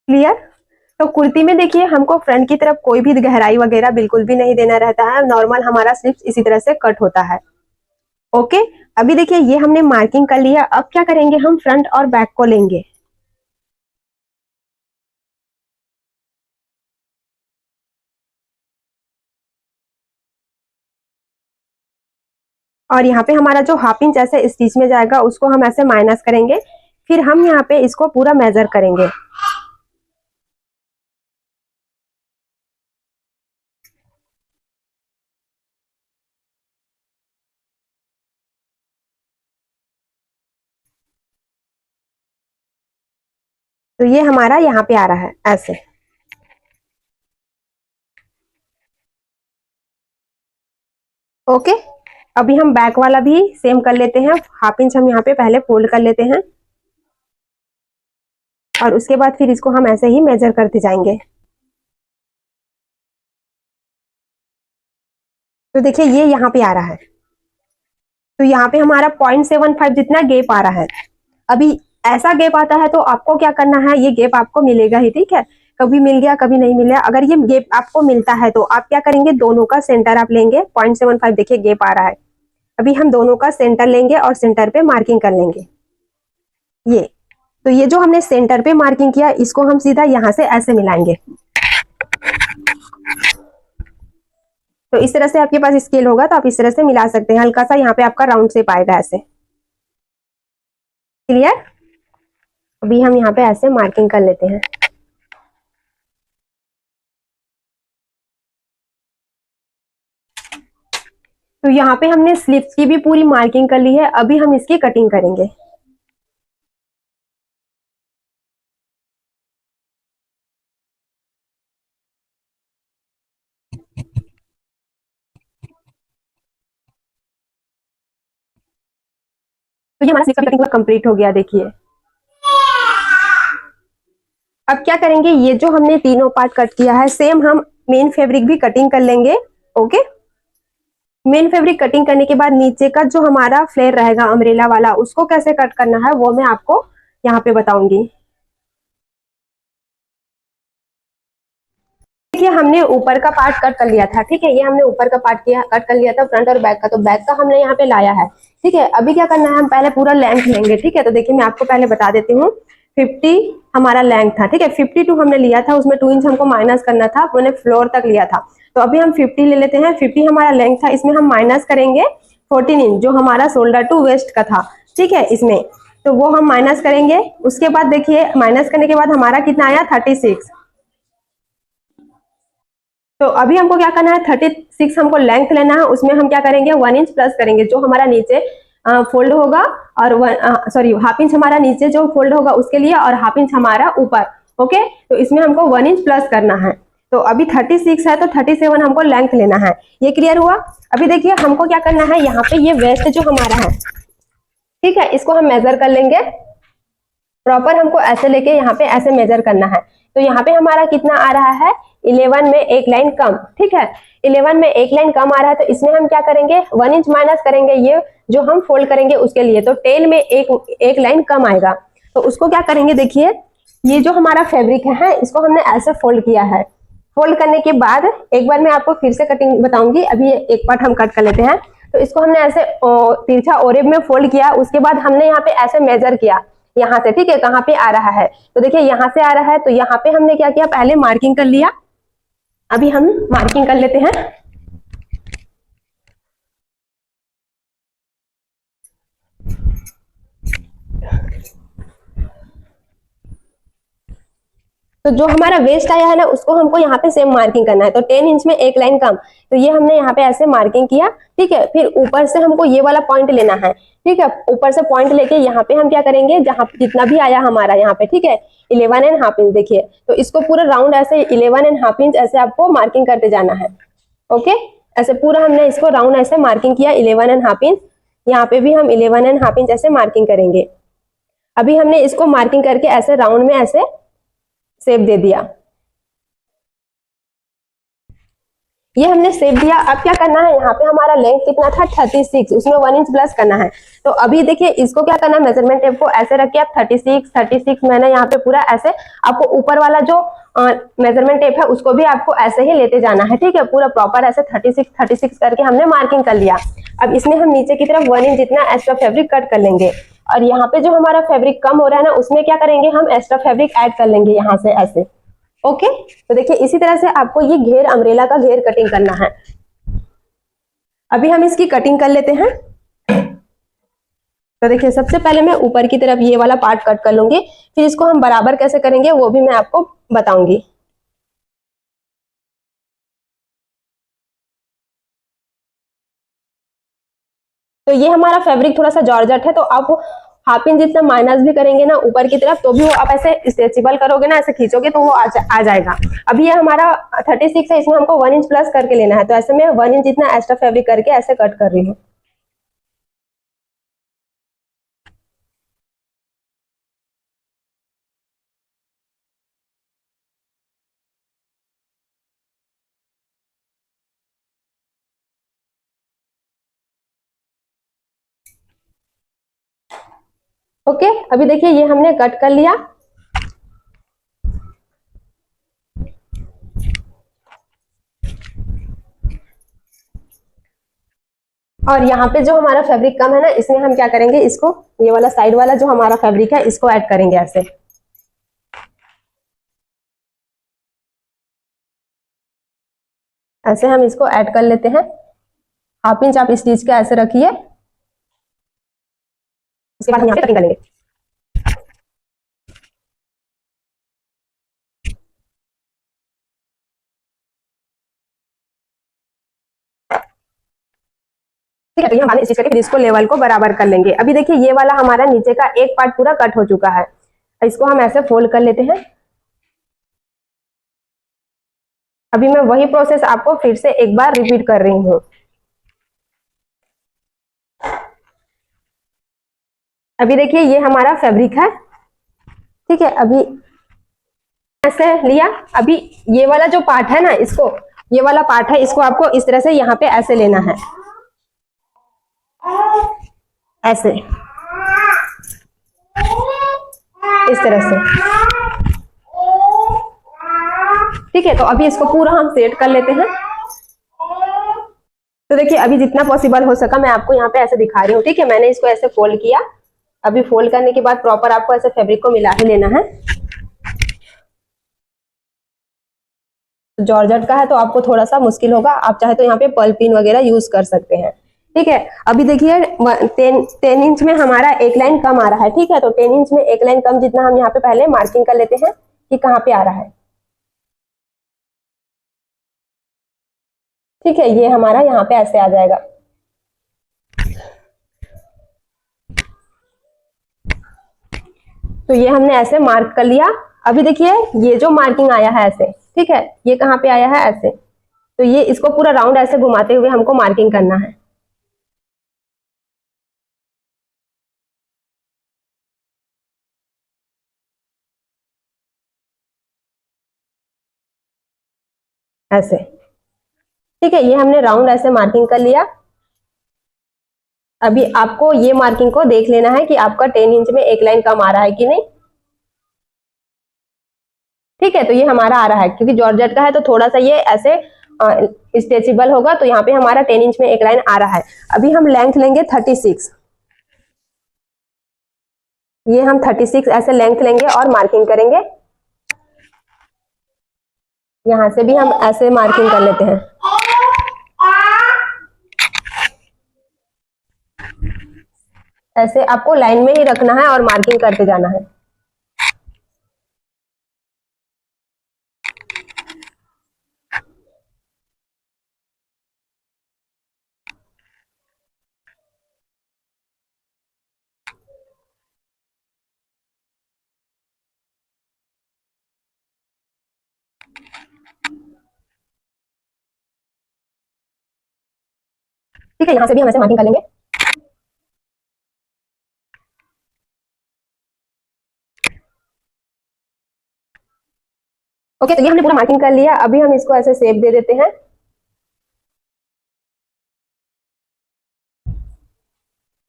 क्लियर? तो कुर्ती में देखिए हमको फ्रंट की तरफ कोई भी गहराई वगैरह बिल्कुल भी नहीं देना रहता है, नॉर्मल हमारा स्लीव्स इसी तरह से कट होता है। ओके, अभी देखिए ये हमने मार्किंग कर लिया, अब क्या करेंगे, हम फ्रंट और बैक को लेंगे। और यहाँ पे हमारा जो हाफ इंच ऐसे स्टिच में जाएगा उसको हम ऐसे माइनस करेंगे, फिर हम यहाँ पे इसको पूरा मेजर करेंगे। तो ये हमारा यहाँ पे आ रहा है ऐसे। ओके, अभी हम बैक वाला भी सेम कर लेते हैं, हाफ इंच हम यहाँ पे पहले फोल्ड कर लेते हैं, और उसके बाद फिर इसको हम ऐसे ही मेजर करते जाएंगे। तो देखिए ये यहाँ पे आ रहा है, तो यहाँ पे हमारा 0.75 जितना गैप आ रहा है। अभी ऐसा गैप आता है तो आपको क्या करना है, ये गैप आपको मिलेगा ही, ठीक है, कभी मिल गया कभी नहीं मिला। अगर ये गैप आपको मिलता है तो आप क्या करेंगे, दोनों का सेंटर आप लेंगे, 0.75 देखिए गैप आ रहा है, अभी हम दोनों का सेंटर लेंगे और सेंटर पे मार्किंग कर लेंगे। ये तो ये जो हमने सेंटर पे मार्किंग किया, इसको हम सीधा यहाँ से ऐसे मिलाएंगे। तो इस तरह से आपके पास स्केल होगा तो आप इस तरह से मिला सकते हैं, हल्का सा यहाँ पे आपका राउंड शेप आएगा ऐसे। क्लियर? अभी हम यहाँ पे ऐसे मार्किंग कर लेते हैं। तो यहाँ पे हमने स्लीव्स की भी पूरी मार्किंग कर ली है, अभी हम इसकी कटिंग करेंगे। तो ये हमारा स्लीव का कटिंग कंप्लीट हो गया, देखिए। अब क्या करेंगे, ये जो हमने तीनों पार्ट कट किया है, सेम हम मेन फैब्रिक भी कटिंग कर लेंगे। ओके, मेन फैब्रिक कटिंग करने के बाद नीचे का जो हमारा फ्लेयर रहेगा अम्ब्रेला वाला, उसको कैसे कट करना है वो मैं आपको यहाँ पे बताऊंगी। देखिए हमने ऊपर का पार्ट कट कर लिया था, ठीक है, ये हमने ऊपर का पार्ट किया कट कर लिया था, फ्रंट और बैक का, तो बैक का हमने यहाँ पे लाया है। ठीक है, अभी क्या करना है, हम पहले पूरा लेंथ लेंगे। ठीक है, तो देखिए मैं आपको पहले बता देती हूँ, 50 हमारा लेंथ था, ठीक है, 52 हमने लिया था, उसमें 2 इंच हमको माइनस करना था, मैंने फ्लोर तक लिया था। तो अभी हम 50 ले लेते हैं, 50 हमारा लेंथ था, इसमें हम माइनस करेंगे 14 इंच जो हमारा शोल्डर टू वेस्ट का था। ठीक है, इसमें तो वो हम माइनस करेंगे। उसके बाद देखिए माइनस करने के बाद हमारा कितना आया, 36। तो अभी हमको क्या करना है, 36 हमको लेंथ लेना है, उसमें हम क्या करेंगे, 1 इंच प्लस करेंगे, जो हमारा नीचे फोल्ड होगा, और सॉरी हाफ इंच हमारा नीचे जो फोल्ड होगा उसके लिए, और हाफ इंच हमारा ऊपर। ओके, तो इसमें हमको 1 इंच प्लस करना है। तो अभी 36 है तो 37 हमको लेंथ लेना है। ये क्लियर हुआ? अभी देखिए हमको क्या करना है, यहाँ पे ये वेस्ट जो हमारा है, ठीक है, इसको हम मेजर कर लेंगे। प्रॉपर हमको ऐसे लेके यहाँ पे ऐसे मेजर करना है। तो यहाँ पे हमारा कितना आ रहा है, 11 में एक लाइन कम। ठीक है, 11 में एक लाइन कम आ रहा है, तो इसमें हम क्या करेंगे, 1 इंच माइनस करेंगे, ये जो हम फोल्ड करेंगे उसके लिए, तो टेल में एक लाइन कम आएगा। तो उसको क्या करेंगे, देखिए ये जो हमारा फैब्रिक है इसको हमने ऐसे फोल्ड किया है। फोल्ड करने के बाद एक बार मैं आपको फिर से कटिंग बताऊंगी, अभी एक पार्ट हम कट कर लेते हैं। तो इसको हमने ऐसे तिरछा ओरेब में फोल्ड किया, उसके बाद हमने यहाँ पे ऐसे मेजर किया यहाँ से। ठीक है, कहाँ पे आ रहा है, तो देखिए यहाँ से आ रहा है, तो यहाँ पे हमने क्या किया, पहले मार्किंग कर लिया। अभी हम मार्किंग कर लेते हैं। तो जो हमारा वेस्ट आया है ना उसको हमको यहाँ पे सेम मार्किंग करना है। तो 10 इंच में एक लाइन कम, तो ये हमने यहाँ पे ऐसे मार्किंग किया, ठीक है। फिर ऊपर से हमको ये वाला पॉइंट लेना है, ठीक है। ऊपर से पॉइंट लेके यहाँ पे हम क्या करेंगे, जहाँ जितना भी आया हमारा यहाँ पे, ठीक है, 11.5 इंच, देखिए। तो इसको पूरा राउंड ऐसे 11.5 इंच ऐसे आपको मार्किंग करते जाना है। ओके, ऐसे पूरा हमने इसको राउंड ऐसे मार्किंग किया 11.5 इंच। यहाँ पे भी हम 11.5 इंच ऐसे मार्किंग करेंगे। अभी हमने इसको मार्किंग करके ऐसे राउंड में ऐसे शेप दे दिया, ये हमने शेप दिया। अब क्या करना है, यहाँ पे हमारा लेंथ कितना था 36, उसमें 1 इंच प्लस करना है। तो अभी देखिए इसको क्या करना है, मेजरमेंट टेप को ऐसे रखिए आप 36 मैंने यहाँ पे पूरा ऐसे, आपको ऊपर वाला जो मेजरमेंट टेप है उसको भी आपको ऐसे ही लेते जाना है, ठीक है। पूरा प्रॉपर ऐसे 36 करके हमने मार्किंग कर लिया। अब इसमें हम नीचे की तरफ 1 इंच जितना एक्स्ट्रा फैब्रिक कट कर लेंगे, और यहाँ पे जो हमारा फैब्रिक कम हो रहा है ना उसमें क्या करेंगे, हम एक्स्ट्रा फैब्रिक ऐड कर लेंगे यहाँ से ऐसे। ओके, तो देखिए इसी तरह से आपको ये घेर, अम्ब्रेला का घेर कटिंग करना है। अभी हम इसकी कटिंग कर लेते हैं। तो देखिए सबसे पहले मैं ऊपर की तरफ ये वाला पार्ट कट कर लूंगी, फिर इसको हम बराबर कैसे करेंगे वो भी मैं आपको बताऊंगी। तो ये हमारा फैब्रिक थोड़ा सा जॉर्जेट है, तो आप हाफ इंच जितना माइनस भी करेंगे ना ऊपर की तरफ, तो भी वो आप ऐसे स्ट्रेचेबल करोगे ना, ऐसे खींचोगे तो वो आ जाएगा। अभी ये हमारा 36 है, इसमें हमको 1 इंच प्लस करके लेना है, तो ऐसे में 1 इंच जितना एक्स्ट्रा फैब्रिक करके ऐसे कट कर रही हूँ। ओके, अभी देखिए ये हमने कट कर लिया। और यहाँ पे जो हमारा फैब्रिक कम है ना, इसमें हम क्या करेंगे, इसको ये वाला साइड वाला जो हमारा फैब्रिक है इसको ऐड करेंगे ऐसे। ऐसे हम इसको ऐड कर लेते हैं। हाफ इंच आप इस चीज का ऐसे रखिए, उसके बाद हम यहाँ पे कटिंग करेंगे। ठीक है, तो ये हमारे इस चीज करके फिर इसको लेवल को बराबर कर लेंगे। अभी देखिए ये वाला हमारा नीचे का एक पार्ट पूरा कट हो चुका है, इसको हम ऐसे फोल्ड कर लेते हैं। अभी मैं वही प्रोसेस आपको फिर से एक बार रिपीट कर रही हूँ। अभी देखिए ये हमारा फैब्रिक है, ठीक है। अभी ऐसे लिया, अभी ये वाला जो पार्ट है ना, इसको, ये वाला पार्ट है, इसको आपको इस तरह से यहाँ पे ऐसे लेना है, ऐसे, इस तरह से, ठीक है। तो अभी इसको पूरा हम सेट कर लेते हैं। तो देखिए अभी जितना पॉसिबल हो सका मैं आपको यहाँ पे ऐसे दिखा रही हूँ, ठीक है। मैंने इसको ऐसे फोल्ड किया, अभी फोल्ड करने के बाद प्रॉपर आपको ऐसे फैब्रिक को मिला के लेना है। जॉर्जेट का है तो आपको थोड़ा सा मुश्किल होगा, आप चाहे तो यहाँ पे पर्ल पिन वगैरह यूज कर सकते हैं, ठीक है। अभी देखिए 10 इंच में हमारा एक लाइन कम आ रहा है, ठीक है। तो 10 इंच में एक लाइन कम जितना हम यहाँ पे पहले मार्किंग कर लेते हैं कि कहाँ पे आ रहा है, ठीक है। ये हमारा यहाँ पे ऐसे आ जाएगा। तो ये हमने ऐसे मार्क कर लिया। अभी देखिए ये जो मार्किंग आया है ऐसे, ठीक है, ये कहाँ पे आया है ऐसे, तो ये इसको पूरा राउंड ऐसे घुमाते हुए हमको मार्किंग करना है। ऐसे, ठीक है, ये हमने राउंड ऐसे मार्किंग कर लिया। अभी आपको ये मार्किंग को देख लेना है कि आपका 10 इंच में एक लाइन कम आ रहा है कि नहीं, ठीक है। तो ये हमारा आ रहा है, क्योंकि जॉर्जेट का है तो थोड़ा सा ये ऐसे स्ट्रेचेबल होगा, तो यहाँ पे हमारा 10 इंच में एक लाइन आ रहा है। अभी हम लेंथ लेंगे 36, ये हम 36 ऐसे लेंथ लेंगे और मार्किंग करेंगे। यहाँ से भी हम ऐसे मार्किंग कर लेते हैं। ऐसे आपको लाइन में ही रखना है और मार्किंग करते जाना है। ठीक है, यहाँ से भी हम ऐसे मार्किंग कर लेंगे। ओके, तो ये हमने पूरा मार्किंग कर लिया। अभी हम इसको ऐसे शेप दे देते हैं।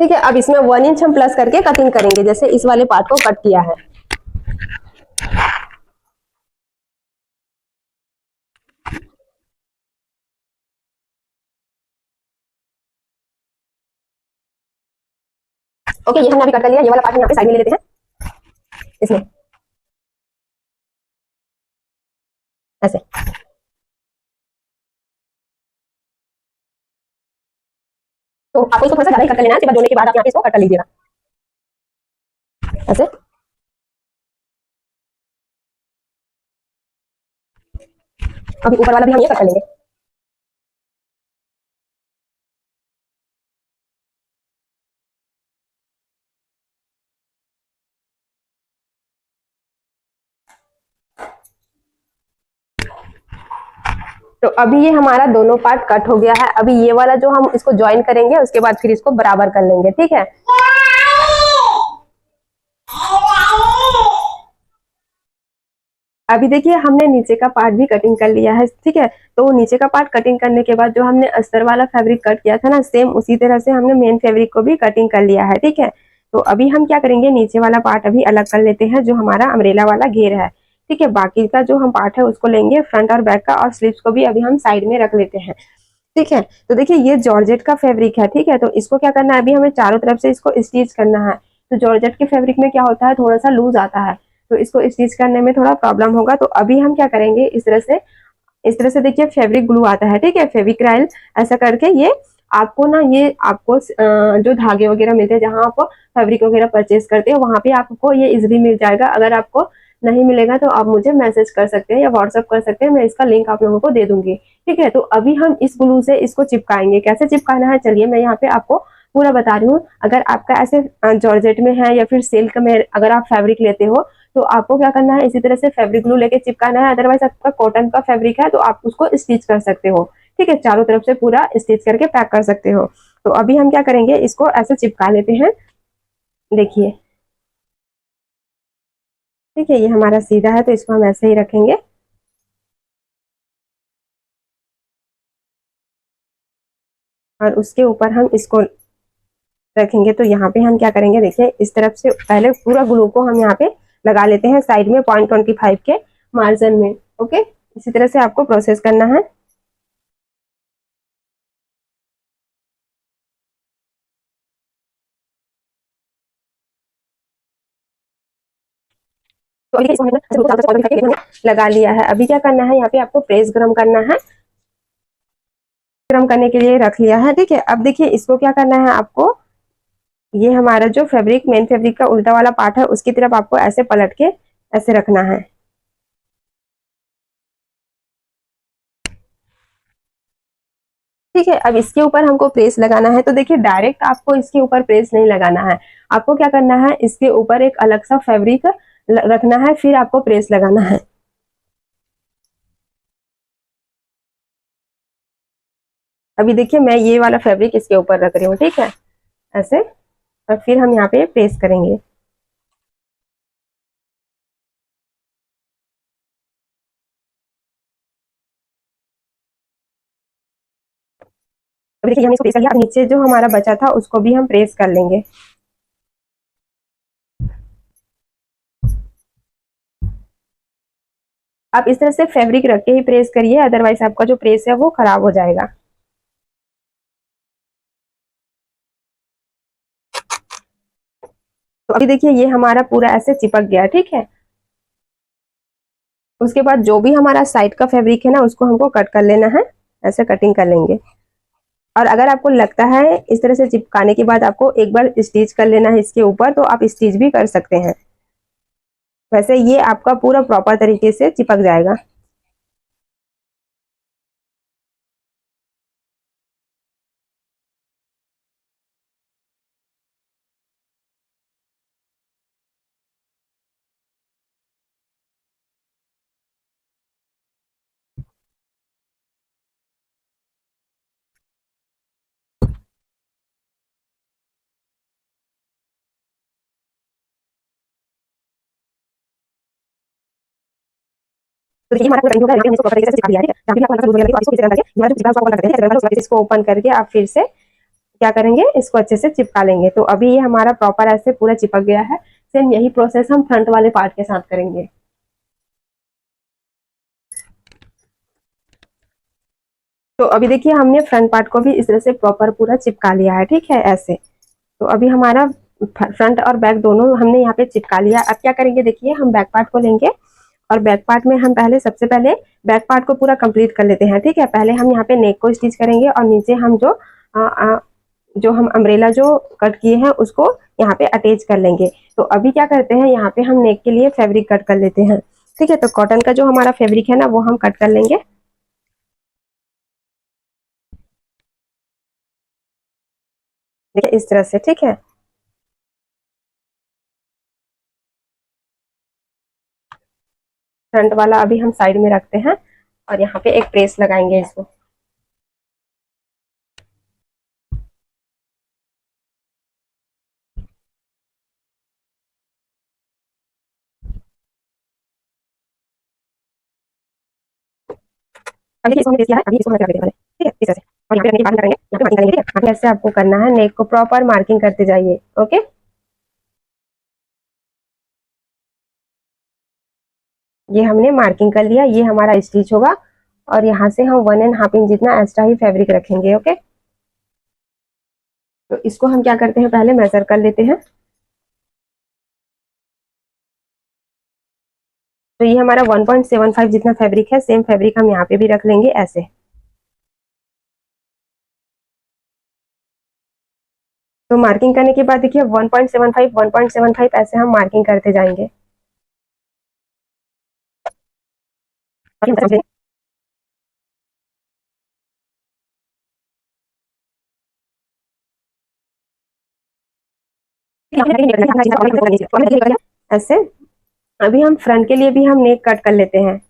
ठीक है, अब इसमें 1 इंच हम प्लस करके कटिंग करेंगे, जैसे इस वाले पार्ट को कट किया है। ओके, ये हमने अभी कट कर लिया। ये वाला पार्ट हम यहाँ पे साइड में ले लेते हैं, इसमें ऐसे। तो आपको इसको थोड़ा सा ज्यादा ही कट कर लेना है। इसके बाद धोने के बाद आप यहाँ पे इसको कट कर लीजिएगा ऐसे। अभी ऊपर वाला भी हम ये कट कर लेंगे। तो अभी ये हमारा दोनों पार्ट कट हो गया है। अभी ये वाला जो हम इसको ज्वाइन करेंगे, उसके बाद फिर इसको बराबर कर लेंगे। ठीक है, अभी देखिए हमने नीचे का पार्ट भी कटिंग कर लिया है। ठीक है, तो नीचे का पार्ट कटिंग करने के बाद जो हमने अस्तर वाला फैब्रिक कट किया था ना, सेम उसी तरह से हमने मेन फैब्रिक को भी कटिंग कर लिया है। ठीक है, तो अभी हम क्या करेंगे, नीचे वाला पार्ट अभी अलग कर लेते हैं, जो हमारा अम्ब्रेला वाला घेर है। ठीक है, बाकी का जो हम पार्ट है उसको लेंगे, फ्रंट और बैक का, और स्लीव्स को भी अभी हम साइड में रख लेते हैं। ठीक है, तो देखिए ये जॉर्जेट का फैब्रिक है। ठीक है, तो इसको क्या करना है, अभी हमें चारों तरफ से इसको स्टिच करना है। तो जॉर्जेट के फैब्रिक में क्या होता है, थोड़ा सा लूज आता है, तो इसको स्टिच करने में थोड़ा प्रॉब्लम होगा। तो अभी हम क्या करेंगे, इस तरह से देखिए फैब्रिक ग्लू आता है। ठीक है, फेविक्राइल, ऐसा करके ये आपको ना, ये आपको जो धागे वगैरह मिलते हैं, जहां आप फैब्रिक वगैरह परचेज करते हो, वहां पे आपको ये इजिली मिल जाएगा। अगर आपको नहीं मिलेगा तो आप मुझे मैसेज कर सकते हैं या व्हाट्सअप कर सकते हैं, मैं इसका लिंक आप लोगों को दे दूंगी। ठीक है, तो अभी हम इस ग्लू से इसको चिपकाएंगे। कैसे चिपकाना है, चलिए मैं यहाँ पे आपको पूरा बता रही हूँ। अगर आपका ऐसे जॉर्जेट में है या फिर सिल्क में अगर आप फैब्रिक लेते हो, तो आपको क्या करना है, इसी तरह से फैब्रिक ग्लू लेके चिपकाना है। अदरवाइज आपका कॉटन का फैब्रिक है तो आप उसको स्टिच कर सकते हो। ठीक है, चारों तरफ से पूरा स्टिच करके पैक कर सकते हो। तो अभी हम क्या करेंगे, इसको ऐसे चिपका लेते हैं। देखिए, ठीक है, ये हमारा सीधा है तो इसको हम ऐसे ही रखेंगे। और उसके ऊपर हम इसको रखेंगे। तो यहाँ पे हम क्या करेंगे, देखिए इस तरफ से पहले पूरा ग्लू को हम यहाँ पे लगा लेते हैं, साइड में 0.25 के मार्जिन में। ओके, इसी तरह से आपको प्रोसेस करना है। तो अभी इसको हमने लगा लिया है। अभी क्या करना है, यहाँ पे आपको प्रेस गरम करना है। गरम करने के लिए रख लिया है। ठीक है, अब देखिए इसको क्या करना है आपको, ये हमारा जो फैब्रिक, मेन फैब्रिक का उल्टा वाला पार्ट है, उसकी तरफ आपको ऐसे पलट के ऐसे रखना है। ठीक है, अब इसके ऊपर हमको प्रेस लगाना है। तो देखिए डायरेक्ट आपको इसके ऊपर प्रेस नहीं लगाना है। आपको क्या करना है, इसके ऊपर एक अलग सा फैब्रिक रखना है, फिर आपको प्रेस लगाना है। अभी देखिए मैं ये वाला फैब्रिक इसके ऊपर रख रही हूँ। ठीक है, ऐसे, और फिर हम यहाँ पे प्रेस करेंगे। अब देखिए हमने इसको प्रेस कर लिया। अब नीचे जो हमारा बचा था उसको भी हम प्रेस कर लेंगे। आप इस तरह से फैब्रिक रख के ही प्रेस करिए, अदरवाइज आपका जो प्रेस है वो खराब हो जाएगा। तो अभी देखिए ये हमारा पूरा ऐसे चिपक गया। ठीक है, उसके बाद जो भी हमारा साइड का फैब्रिक है ना, उसको हमको कट कर लेना है, ऐसे कटिंग कर लेंगे। और अगर आपको लगता है इस तरह से चिपकाने के बाद आपको एक बार स्टिच कर लेना है इसके ऊपर, तो आप स्टिच भी कर सकते हैं। वैसे ये आपका पूरा प्रॉपर तरीके से चिपक जाएगा। तो देखिए हमारा पूरा कटिंग हो गया, यहाँ पे हमने इसको प्रॉपर तरीके से चिपका दिया है, ठीक है। जहाँ भी आपको दूध वगैरह लगी तो इसको इसी तरह करके ये वाला जो चिपका है उसको ओपन कर देते हैं, उसके बाद इसको ओपन करके आप फिर से क्या करेंगे, इसको अच्छे से चिपका लेंगे। तो अभी ये हमारा प्रॉपर ऐसे पूरा चिपक गया है। सेम यही प्रोसेस हम फ्रंट वाले पार्ट के साथ करेंगे। तो अभी देखिए हमने फ्रंट पार्ट को भी इस तरह से प्रॉपर पूरा चिपका लिया है, ठीक है, ऐसे। तो अभी हमारा फ्रंट और बैक दोनों हमने यहाँ पे चिपका लिया। अब क्या करेंगे, देखिए हम बैक पार्ट को लेंगे और बैक पार्ट में हम पहले सबसे पहले बैक पार्ट को पूरा कंप्लीट कर लेते हैं, ठीक है। पहले हम यहाँ पे नेक को स्टिच करेंगे और नीचे हम जो हम अम्ब्रेला जो कट किए हैं उसको यहाँ पे अटैच कर लेंगे। तो अभी क्या करते हैं, यहाँ पे हम नेक के लिए फैब्रिक कट कर लेते हैं, ठीक है। तो कॉटन का जो हमारा फैब्रिक है ना वो हम कट कर लेंगे, देखिए इस तरह से, ठीक है। फ्रंट वाला अभी हम साइड में रखते हैं और यहाँ पे एक प्रेस लगाएंगे इसको। अभी इसको हमने प्रेस किया है, अभी इसको हम रख देते हैं, ठीक है, इस तरह से। और यहाँ पे रखने के बाद हम करेंगे, यहाँ पे मार्किंग करेंगे, ठीक है। मार्किंग ऐसे आपको करना है, नेक को प्रॉपर मार्किंग करते जाइए, ओके। ये हमने मार्किंग कर लिया, ये हमारा स्टिच होगा और यहाँ से हम 1.5 इंच जितना एक्स्ट्रा ही फैब्रिक रखेंगे, ओके। तो इसको हम क्या करते हैं, पहले मेजर कर लेते हैं। तो ये हमारा 1.75 जितना फैब्रिक है, सेम फैब्रिक हम यहाँ पे भी रख लेंगे ऐसे। तो मार्किंग करने के बाद देखिए 1.75 ऐसे हम मार्किंग करते जाएंगे। ऐसे अभी हम फ्रंट के लिए भी हम नेक कट कर लेते हैं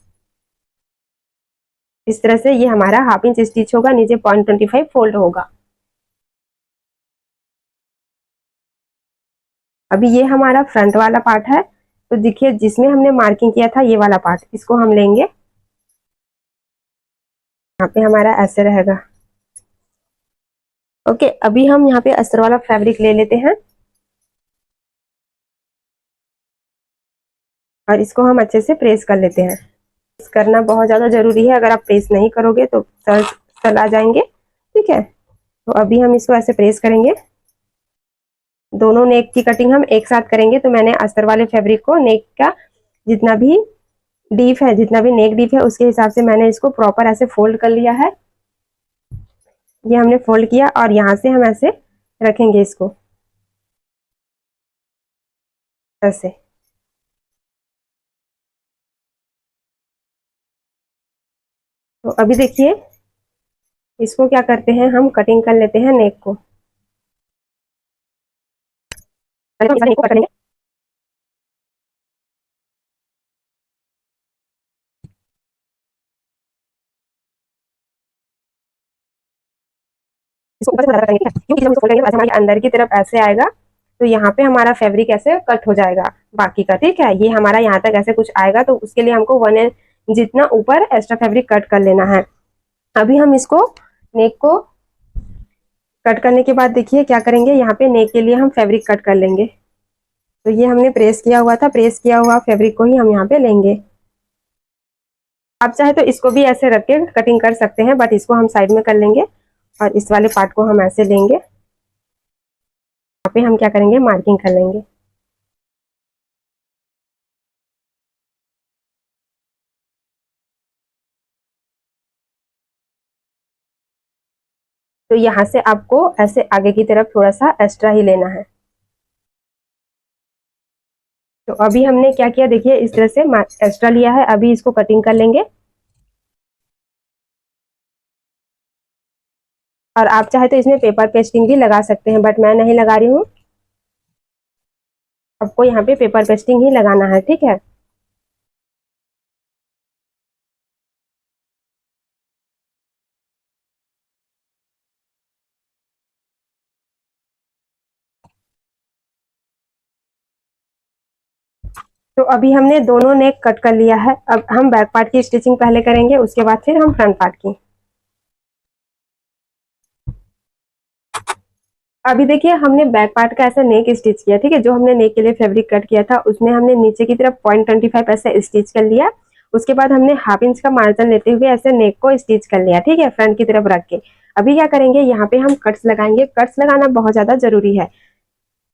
इस तरह से। ये हमारा 1/2 इंच स्टिच होगा, नीचे 0.25 फोल्ड होगा। अभी ये हमारा फ्रंट वाला पार्ट है, तो देखिए जिसमें हमने मार्किंग किया था ये वाला पार्ट, इसको हम लेंगे, यहाँ पे हमारा ऐसे रहेगा, ओके। अभी हम यहाँ पे अस्तर वाला फैब्रिक ले लेते हैं और इसको हम अच्छे से प्रेस कर लेते हैं। प्रेस करना बहुत ज्यादा जरूरी है, अगर आप प्रेस नहीं करोगे तो सल आ जाएंगे, ठीक है। तो अभी हम इसको ऐसे प्रेस करेंगे। दोनों नेक की कटिंग हम एक साथ करेंगे, तो मैंने अस्तर वाले फैब्रिक को नेक का जितना भी डीप है, जितना भी नेक डीप है उसके हिसाब से मैंने इसको प्रॉपर ऐसे फोल्ड कर लिया है। ये हमने फोल्ड किया और यहाँ से हम ऐसे रखेंगे इसको ऐसे। तो अभी देखिए इसको क्या करते हैं, हम कटिंग कर लेते हैं नेक को। पहले हम नेक को कट करेंगे। इसको ऊपर से ज्यादा करेंगे, ठीक है, क्योंकि जब हम इसको फोल्ड करेंगे तो ऐसे हमारे अंदर की तरफ ऐसे आएगा, तो यहाँ पे हमारा फैब्रिक ऐसे कट हो जाएगा बाकी का, ठीक है। ये हमारा यहाँ तक ऐसे कुछ आएगा, तो उसके लिए हमको 1 इंच जितना ऊपर एक्स्ट्रा फैब्रिक कट कर लेना है। अभी हम इसको नेक को कट करने के बाद देखिए क्या करेंगे, यहाँ पे नेक के लिए हम फैब्रिक कट कर लेंगे। तो ये हमने प्रेस किया हुआ था, प्रेस किया हुआ फैब्रिक को ही हम यहाँ पे लेंगे। आप चाहे तो इसको भी ऐसे रख के कटिंग कर सकते हैं, बट इसको हम साइड में कर लेंगे और इस वाले पार्ट को हम ऐसे लेंगे। यहाँ पे हम क्या करेंगे, मार्किंग कर लेंगे। तो यहाँ से आपको ऐसे आगे की तरफ थोड़ा सा एक्स्ट्रा ही लेना है। तो अभी हमने क्या किया, देखिए इस तरह से एक्स्ट्रा लिया है, अभी इसको कटिंग कर लेंगे। और आप चाहे तो इसमें पेपर पेस्टिंग भी लगा सकते हैं, बट मैं नहीं लगा रही हूँ। आपको यहाँ पे पेपर पेस्टिंग ही लगाना है, ठीक है। तो अभी हमने दोनों नेक कट कर लिया है। अब हम बैक पार्ट की स्टिचिंग पहले करेंगे, उसके बाद फिर हम फ्रंट पार्ट की। अभी देखिए हमने बैक पार्ट का ऐसा नेक स्टिच किया, ठीक है। जो हमने नेक के लिए फैब्रिक कट किया था उसमें हमने नीचे की तरफ 0.25 ऐसे स्टिच कर लिया। उसके बाद हमने हाफ इंच का मार्जिन लेते हुए ऐसे नेक को स्टिच कर लिया, ठीक है, फ्रंट की तरफ रख के। अभी क्या करेंगे, यहाँ पे हम कट्स लगाएंगे। कट्स लगाना बहुत ज्यादा जरूरी है,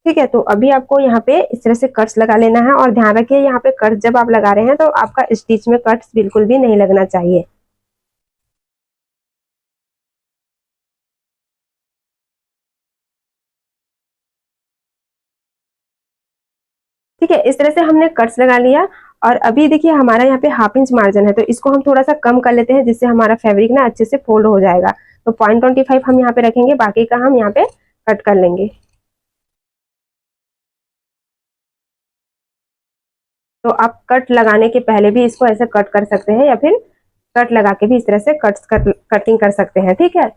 ठीक है। तो अभी आपको यहाँ पे इस तरह से कट्स लगा लेना है, और ध्यान रखिए यहाँ पे कट्स जब आप लगा रहे हैं तो आपका स्टिच में कट्स बिल्कुल भी नहीं लगना चाहिए। ठीक है, इस तरह से हमने कट्स लगा लिया। और अभी देखिए हमारा यहाँ पे हाफ इंच मार्जिन है, तो इसको हम थोड़ा सा कम कर लेते हैं, जिससे हमारा फैब्रिक ना अच्छे से फोल्ड हो जाएगा। तो 0.25 हम यहाँ पे रखेंगे, बाकी का हम यहाँ पे कट कर लेंगे। तो आप कट लगाने के पहले भी इसको ऐसे कट कर सकते हैं, या फिर कट लगा के भी इस तरह से कटिंग कर सकते हैं, ठीक है।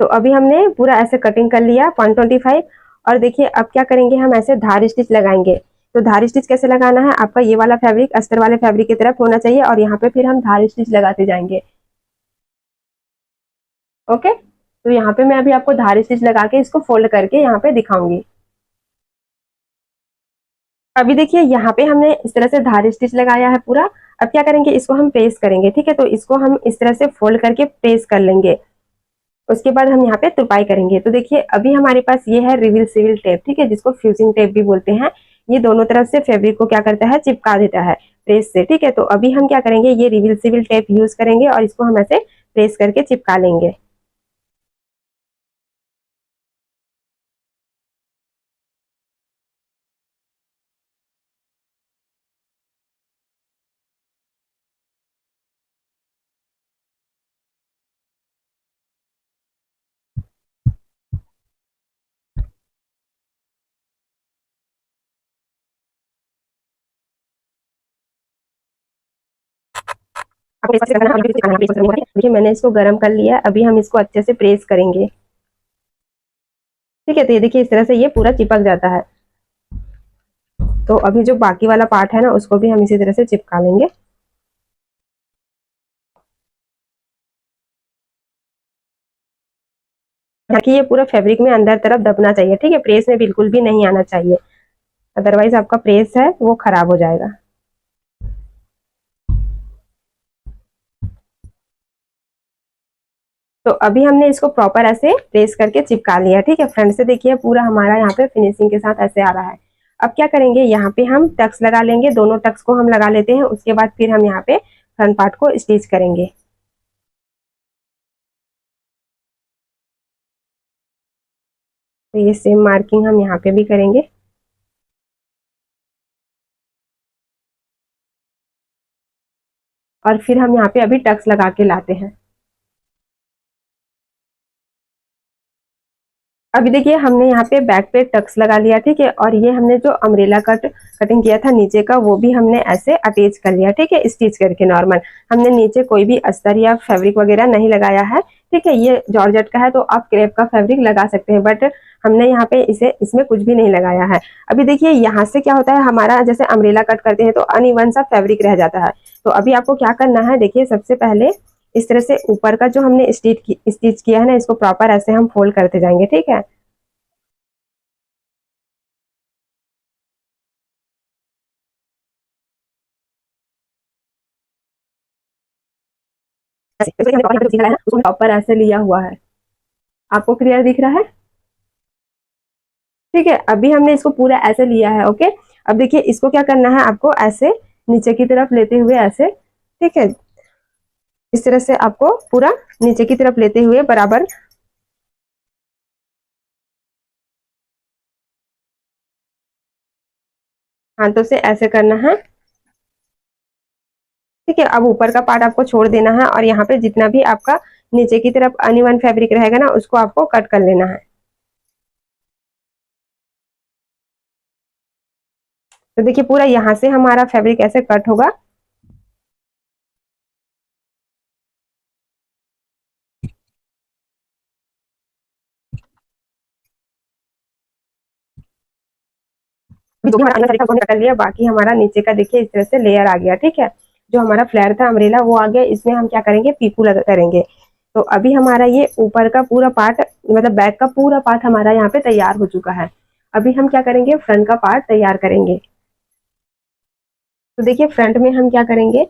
तो अभी हमने पूरा ऐसे कटिंग कर लिया 0.25। और देखिए अब क्या करेंगे, हम ऐसे धार स्टिच लगाएंगे। तो धार स्टिच कैसे लगाना है, आपका ये वाला फैब्रिक अस्तर वाले फैब्रिक की तरफ होना चाहिए, और यहाँ पे फिर हम धार स्टिच लगाते जाएंगे। ओके, तो यहाँ पे मैं अभी आपको धार स्टिच लगा के इसको फोल्ड करके यहाँ पे दिखाऊंगी। अभी देखिए यहाँ पे हमने इस तरह से धार स्टिच लगाया है पूरा। अब क्या करेंगे, इसको हम प्रेस करेंगे, ठीक है। तो इसको हम इस तरह से फोल्ड करके प्रेस कर लेंगे। उसके बाद हम यहाँ पे तुरपाई करेंगे। तो देखिए अभी हमारे पास ये है रिविल सिविल टेप, ठीक है, जिसको फ्यूजिंग टेप भी बोलते हैं। ये दोनों तरफ से फैब्रिक को क्या करता है, चिपका देता है प्रेस से, ठीक है। तो अभी हम क्या करेंगे, ये रिविल सिविल टेप यूज करेंगे और इसको हम ऐसे प्रेस करके चिपका लेंगे। आपको इस तरह से करना है, और यहाँ पे करना है। देखिए मैंने इसको गर्म कर लिया है, अभी हम इसको अच्छे से प्रेस करेंगे, ठीक है। तो ये देखिए इस तरह से ये पूरा चिपक जाता है। तो अभी जो बाकी वाला पार्ट है ना, उसको भी हम इसी तरह से चिपका लेंगे, ताकि ये पूरा फैब्रिक में अंदर तरफ दबना चाहिए, ठीक है। प्रेस में बिल्कुल भी नहीं आना चाहिए, अदरवाइज आपका प्रेस है वो खराब हो जाएगा। तो अभी हमने इसको प्रॉपर ऐसे प्रेस करके चिपका लिया, ठीक है। फ्रंट से देखिए पूरा हमारा यहाँ पे फिनिशिंग के साथ ऐसे आ रहा है। अब क्या करेंगे, यहाँ पे हम टक्स लगा लेंगे, दोनों टक्स को हम लगा लेते हैं। उसके बाद फिर हम यहाँ पे फ्रंट पार्ट को स्टिच करेंगे। तो ये सेम मार्किंग हम यहाँ पे भी करेंगे। और फिर हम यहाँ पे अभी टक्स लगा के लाते हैं। अभी देखिए हमने यहाँ पे बैक पे टक्स लगा लिया, ठीक है। और ये हमने जो अम्ब्रेला कटिंग किया था नीचे का, वो भी हमने ऐसे अटैच कर लिया, ठीक है, स्टिच करके नॉर्मल। हमने नीचे कोई भी अस्तर या फैब्रिक वगैरह नहीं लगाया है, ठीक है। ये जॉर्जेट का है तो आप क्रेप का फैब्रिक लगा सकते हैं, बट हमने यहाँ पे इसे इसमें कुछ भी नहीं लगाया है। अभी देखिए यहाँ से क्या होता है, हमारा जैसे अम्ब्रेला कट करते हैं तो अनइवन सा फैब्रिक रह जाता है। तो अभी आपको क्या करना है, देखिए सबसे पहले इस तरह से ऊपर का जो हमने स्टिच किया है ना, इसको प्रॉपर ऐसे हम फोल्ड करते जाएंगे, ठीक है। ऐसे हमने प्रॉपर सीखा है ना, उसको प्रॉपर ऐसे लिया हुआ है। आपको क्लियर दिख रहा है, ठीक है। अभी हमने इसको पूरा ऐसे लिया है, ओके। अब देखिए इसको क्या करना है, आपको ऐसे नीचे की तरफ लेते हुए ऐसे, ठीक है, इस तरह से आपको पूरा नीचे की तरफ लेते हुए बराबर हाथों से ऐसे करना है, ठीक है। अब ऊपर का पार्ट आपको छोड़ देना है, और यहाँ पे जितना भी आपका नीचे की तरफ अनइवन फैब्रिक रहेगा ना, उसको आपको कट कर लेना है। तो देखिए पूरा यहाँ से हमारा फैब्रिक ऐसे कट होगा। अभी जो भी हमारा अंदर था हमने कर लिया, बाकी हमारा नीचे का देखिए इस तरह से लेयर आ गया, ठीक है। जो हमारा फ्लेयर था अम्ब्रेला वो आ गया, इसमें हम क्या करेंगे, पीकू लगा करेंगे। तो अभी हमारा ये ऊपर का पूरा पार्ट मतलब बैक का पूरा पार्ट हमारा यहाँ पे तैयार हो चुका है। अभी हम क्या करेंगे, फ्रंट का पार्ट तैयार करेंगे। तो देखिए फ्रंट में हम क्या करेंगे,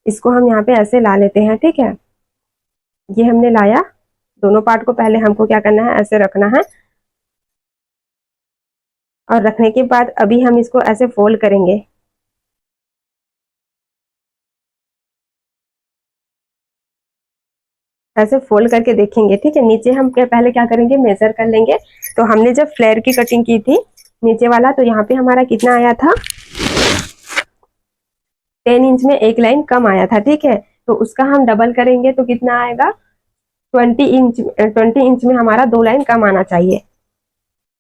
इसको हम यहाँ पे ऐसे ला लेते हैं, ठीक है। ये हमने लाया, दोनों पार्ट को पहले हमको क्या करना है, ऐसे रखना है। और रखने के बाद अभी हम इसको ऐसे फोल्ड करेंगे। ऐसे फोल्ड करके देखेंगे, ठीक है। नीचे हम क्या पहले क्या करेंगे, मेजर कर लेंगे। तो हमने जब फ्लेयर की कटिंग की थी नीचे वाला, तो यहाँ पे हमारा कितना आया था, 10 इंच में एक लाइन कम आया था, ठीक है। तो उसका हम डबल करेंगे तो कितना आएगा, 20 इंच में हमारा 2 लाइन कम आना चाहिए।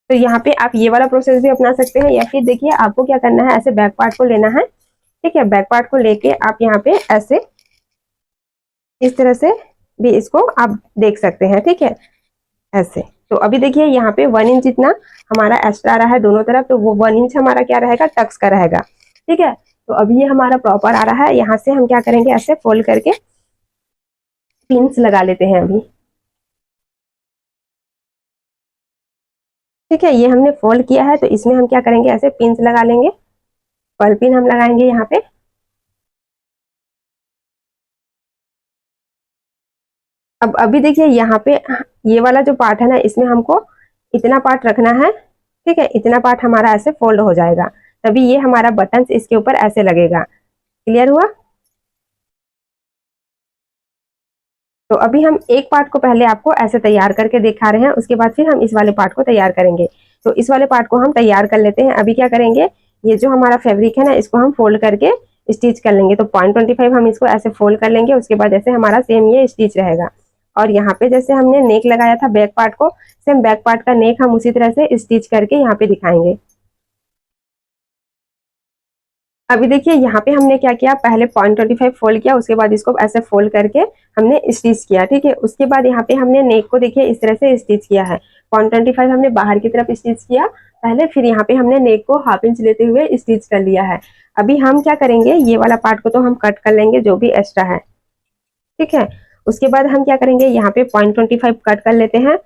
तो यहाँ पे आप ये वाला प्रोसेस भी अपना सकते हैं, या फिर देखिए आपको क्या करना है, ऐसे बैक पार्ट को लेना है, ठीक है। बैक पार्ट को लेके आप यहाँ पे ऐसे इस तरह से भी इसको आप देख सकते हैं, ठीक है, ऐसे। तो अभी देखिए यहाँ पे 1 इंच इतना हमारा एक्स्ट्रा आ रहा है दोनों तरफ, तो वो 1 इंच हमारा क्या रहेगा, टक्स का रहेगा, ठीक है। तो अभी ये हमारा प्रॉपर आ रहा है। यहाँ से हम क्या करेंगे, ऐसे फोल्ड करके पिंस लगा लेते हैं अभी, ठीक है। ये हमने फोल्ड किया है, तो इसमें हम क्या करेंगे, ऐसे पिंस लगा लेंगे। पर्ल पिन हम लगाएंगे यहाँ पे। अब अभी देखिए यहाँ पे ये वाला जो पार्ट है ना, इसमें हमको इतना पार्ट रखना है, ठीक है। इतना पार्ट हमारा ऐसे फोल्ड हो जाएगा, तभी ये हमारा बटन इसके ऊपर ऐसे लगेगा। क्लियर हुआ। तो अभी हम एक पार्ट को पहले आपको ऐसे तैयार करके दिखा रहे हैं, उसके बाद फिर हम इस वाले पार्ट को तैयार करेंगे। तो इस वाले पार्ट को हम तैयार कर लेते हैं। अभी क्या करेंगे, ये जो हमारा फैब्रिक है ना, इसको हम फोल्ड करके स्टिच कर लेंगे। तो 0.25 हम इसको ऐसे फोल्ड कर लेंगे, उसके बाद जैसे हमारा सेम ये स्टिच रहेगा। और यहाँ पे जैसे हमने नेक लगाया था बैक पार्ट को, सेम बैक पार्ट का नेक हम उसी तरह से स्टिच करके यहाँ पे दिखाएंगे। अभी देखिए यहाँ पे हमने क्या किया, पहले 0.25 फोल्ड किया, उसके बाद इसको ऐसे फोल्ड करके हमने स्टिच किया, ठीक है। उसके बाद यहाँ पे हमने नेक को देखिए इस तरह से स्टिच किया है। 0.25 हमने बाहर की तरफ स्टिच किया पहले, फिर यहाँ पे हमने नेक को हाफ इंच लेते हुए स्टिच कर लिया है। अभी हम क्या करेंगे, ये वाला पार्ट को तो हम कट कर लेंगे जो भी एक्स्ट्रा है, ठीक है। उसके बाद हम क्या करेंगे, यहाँ पे 0.25 कट कर लेते हैं।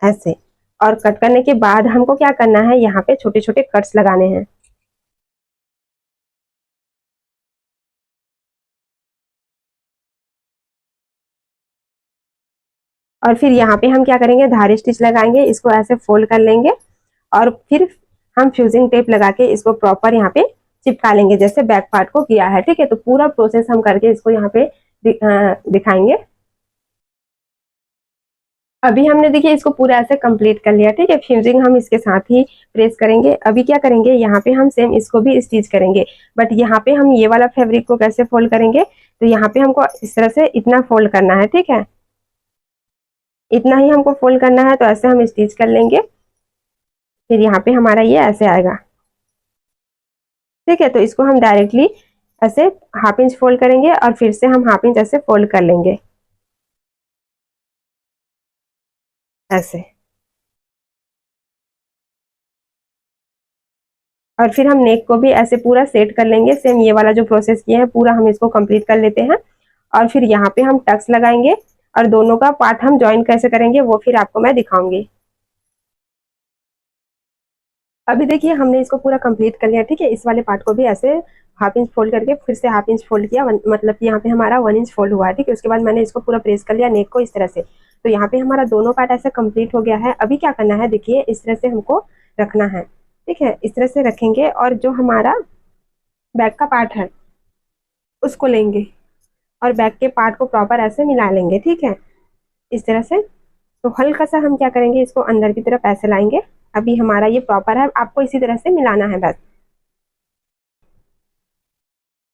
ऐसे। और कट करने के बाद हमको क्या करना है, यहाँ पे छोटे छोटे कट्स लगाने हैं। और फिर यहाँ पे हम क्या करेंगे, धारी स्टिच लगाएंगे, इसको ऐसे फोल्ड कर लेंगे। और फिर हम फ्यूजिंग टेप लगा के इसको प्रॉपर यहाँ पे चिपका लेंगे, जैसे बैक पार्ट को किया है, ठीक है। तो पूरा प्रोसेस हम करके इसको यहाँ पे दिखाएंगे। अभी हमने देखिए इसको पूरा ऐसे कंप्लीट कर लिया, ठीक है। फ्यूजिंग हम इसके साथ ही प्रेस करेंगे। अभी क्या करेंगे, यहाँ पे हम सेम इसको भी स्टिच करेंगे, बट यहाँ पे हम ये वाला फैब्रिक को कैसे फोल्ड करेंगे, तो यहाँ पे हमको इस तरह से इतना फोल्ड करना है, ठीक है। इतना ही हमको फोल्ड करना है, तो ऐसे हम स्टिच कर लेंगे। फिर यहाँ पे हमारा ये ऐसे आएगा, ठीक है। तो इसको हम डायरेक्टली ऐसे हाफ इंच फोल्ड करेंगे और फिर से हम हाफ इंच ऐसे फोल्ड कर लेंगे, ऐसे। और फिर हम नेक को भी ऐसे पूरा सेट कर लेंगे, सेम ये वाला जो प्रोसेस किए हैं पूरा हम इसको कंप्लीट कर लेते हैं। और फिर यहाँ पे हम टक्स लगाएंगे, और दोनों का पार्ट हम ज्वाइन कैसे करेंगे वो फिर आपको मैं दिखाऊंगी। अभी देखिए हमने इसको पूरा कंप्लीट कर लिया, ठीक है। इस वाले पार्ट को भी ऐसे हाफ इंच फोल्ड करके फिर से हाफ इंच फोल्ड किया, मतलब कि यहाँ पे हमारा 1 इंच फोल्ड हुआ है, ठीक है। उसके बाद मैंने इसको पूरा प्रेस कर लिया नेक को इस तरह से। तो यहाँ पे हमारा दोनों पार्ट ऐसे कंप्लीट हो गया है। अभी क्या करना है, देखिए इस तरह से हमको रखना है, ठीक है। इस तरह से रखेंगे, और जो हमारा बैक का पार्ट है उसको लेंगे और बैक के पार्ट को प्रॉपर ऐसे मिला लेंगे, ठीक है, इस तरह से। तो हल्का सा हम क्या करेंगे, इसको अंदर की तरफ ऐसे लाएंगे। अभी हमारा ये प्रॉपर है, आपको इसी तरह से मिलाना है बस।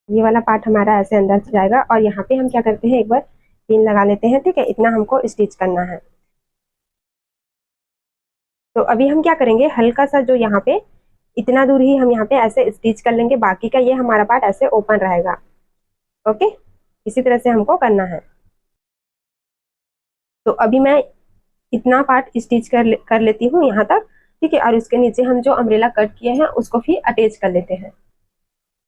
ये वाला पार्ट हमारा ऐसे अंदर जाएगा, और यहाँ पे हम क्या करते हैं, एक बार पिन लगा लेते हैं, ठीक है। इतना हमको स्टिच करना है। तो अभी हम क्या करेंगे, हल्का सा जो यहाँ पे इतना दूर ही हम यहाँ पे ऐसे स्टिच कर लेंगे, बाकी का ये हमारा पार्ट ऐसे ओपन रहेगा। ओके, इसी तरह से हमको करना है। तो अभी मैं इतना पार्ट स्टिच कर लेती हूँ यहाँ तक, ठीक है। और उसके नीचे हम जो अम्ब्रेला कट किए हैं उसको फिर अटैच कर लेते हैं।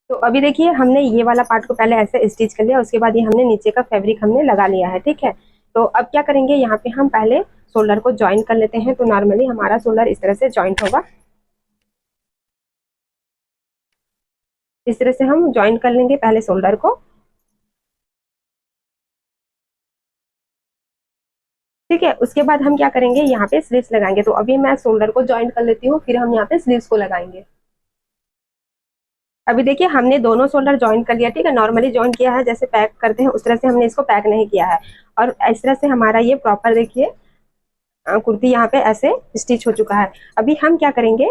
तो अभी देखिए हमने ये वाला पार्ट को पहले ऐसे स्टिच कर लिया, उसके बाद ये हमने नीचे का फैब्रिक हमने लगा लिया है, ठीक है। तो अब क्या करेंगे, यहाँ पे हम पहले शोल्डर को ज्वाइन कर लेते हैं। तो नॉर्मली हमारा शोल्डर इस तरह से ज्वाइंट होगा, इस तरह से हम ज्वाइन कर लेंगे पहले शोल्डर को, ठीक है। उसके बाद हम क्या करेंगे, यहाँ पे स्लीव्स लगाएंगे। तो अभी मैं शोल्डर को ज्वाइन कर लेती हूँ, फिर हम यहाँ पे स्लीव्स को लगाएंगे। अभी देखिए हमने दोनों शोल्डर ज्वाइन कर लिया, ठीक है। नॉर्मली ज्वाइन किया है, जैसे पैक करते हैं उस तरह से हमने इसको पैक नहीं किया है। और इस तरह से हमारा ये प्रॉपर देखिए कुर्ती यहाँ पे ऐसे स्टिच हो चुका है। अभी हम क्या करेंगे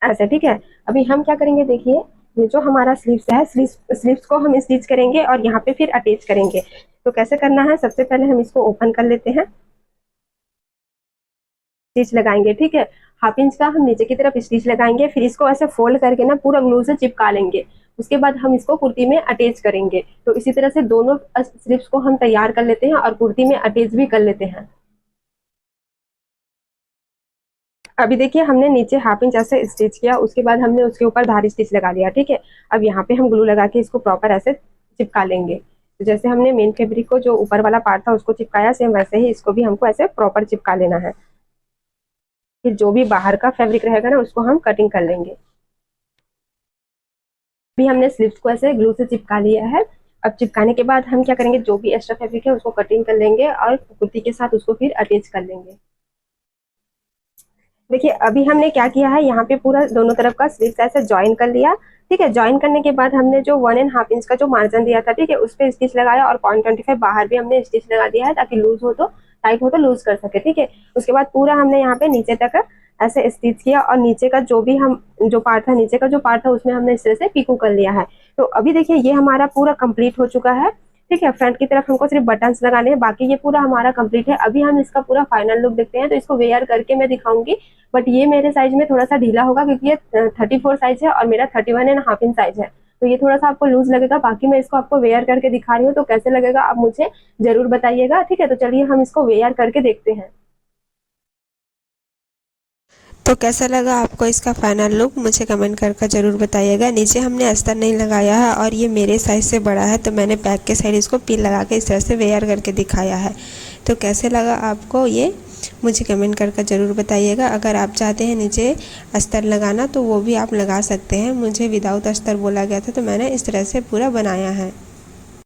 ऐसे, ठीक है। अभी हम क्या करेंगे, देखिए ये जो हमारा स्लीव्स है, स्लीव्स को हम स्टिच करेंगे और यहाँ पे फिर अटैच करेंगे। तो कैसे करना है, सबसे पहले हम इसको ओपन कर लेते हैं, स्टिच लगाएंगे, ठीक है। 1/2 इंच का हम नीचे की तरफ स्टिच लगाएंगे, फिर इसको ऐसे फोल्ड करके ना पूरा ग्लू से चिपका लेंगे। उसके बाद हम इसको कुर्ती में अटैच करेंगे। तो इसी तरह से दोनों स्लीव्स को हम तैयार कर लेते हैं और कुर्ती में अटैच भी कर लेते हैं। अभी देखिए हमने नीचे 1/2 इंच ऐसे स्टिच किया, उसके बाद हमने उसके ऊपर धारी स्टिच लगा लिया, ठीक है। अब यहाँ पे हम ग्लू लगा के इसको प्रॉपर ऐसे चिपका लेंगे। तो जैसे हमने मेन फैब्रिक को जो ऊपर वाला पार्ट था उसको चिपकाया, सेम वैसे ही इसको भी हमको ऐसे प्रॉपर चिपका लेना है। फिर जो भी बाहर का फैब्रिक रहेगा ना उसको हम कटिंग कर लेंगे। अभी हमने स्लीव्स को ऐसे ग्लू से चिपका लिया है। अब चिपकाने के बाद हम क्या करेंगे, जो भी एक्स्ट्रा फैब्रिक है उसको कटिंग कर लेंगे और कुर्ती के साथ उसको फिर अटैच कर लेंगे। देखिए अभी हमने क्या किया है, यहाँ पे पूरा दोनों तरफ का स्लीव्स ऐसे ज्वाइन कर लिया, ठीक है। ज्वाइन करने के बाद हमने जो 1.5 इंच का जो मार्जिन दिया था, ठीक है, उस पे स्टिच लगाया और 0.25 बाहर भी हमने स्टिच लगा दिया है, ताकि लूज हो तो टाइट हो तो लूज कर सके, ठीक है। उसके बाद पूरा हमने यहाँ पे नीचे तक ऐसे स्टिच किया और नीचे का जो भी हम जो पार्ट था, नीचे का जो पार्ट था उसमें हमने इस तरह से पीकू कर लिया है। तो अभी देखिए ये हमारा पूरा कंप्लीट हो चुका है, ठीक है। फ्रंट की तरफ हमको सिर्फ बटन्स लगाने हैं, बाकी ये पूरा हमारा कंप्लीट है। अभी हम इसका पूरा फाइनल लुक देखते हैं। तो इसको वेयर करके मैं दिखाऊंगी, बट ये मेरे साइज में थोड़ा सा ढीला होगा क्योंकि ये 34 साइज है और मेरा 31.5 इंच साइज है। तो ये थोड़ा सा आपको लूज लगेगा। बाकी मैं इसको आपको वेयर करके दिखा रही हूँ, तो कैसे लगेगा आप मुझे जरूर बताइएगा, ठीक है। तो चलिए हम इसको वेयर करके देखते हैं। तो कैसा लगा आपको इसका फाइनल लुक, मुझे कमेंट करके ज़रूर बताइएगा। नीचे हमने अस्तर नहीं लगाया है और ये मेरे साइज़ से बड़ा है, तो मैंने बैक के साइड इसको पिन लगा के इस तरह से वेयर करके दिखाया है। तो कैसे लगा आपको ये मुझे कमेंट करके ज़रूर बताइएगा। अगर आप चाहते हैं नीचे अस्तर लगाना तो वो भी आप लगा सकते हैं। मुझे विदाउट अस्तर बोला गया था तो मैंने इस तरह से पूरा बनाया है।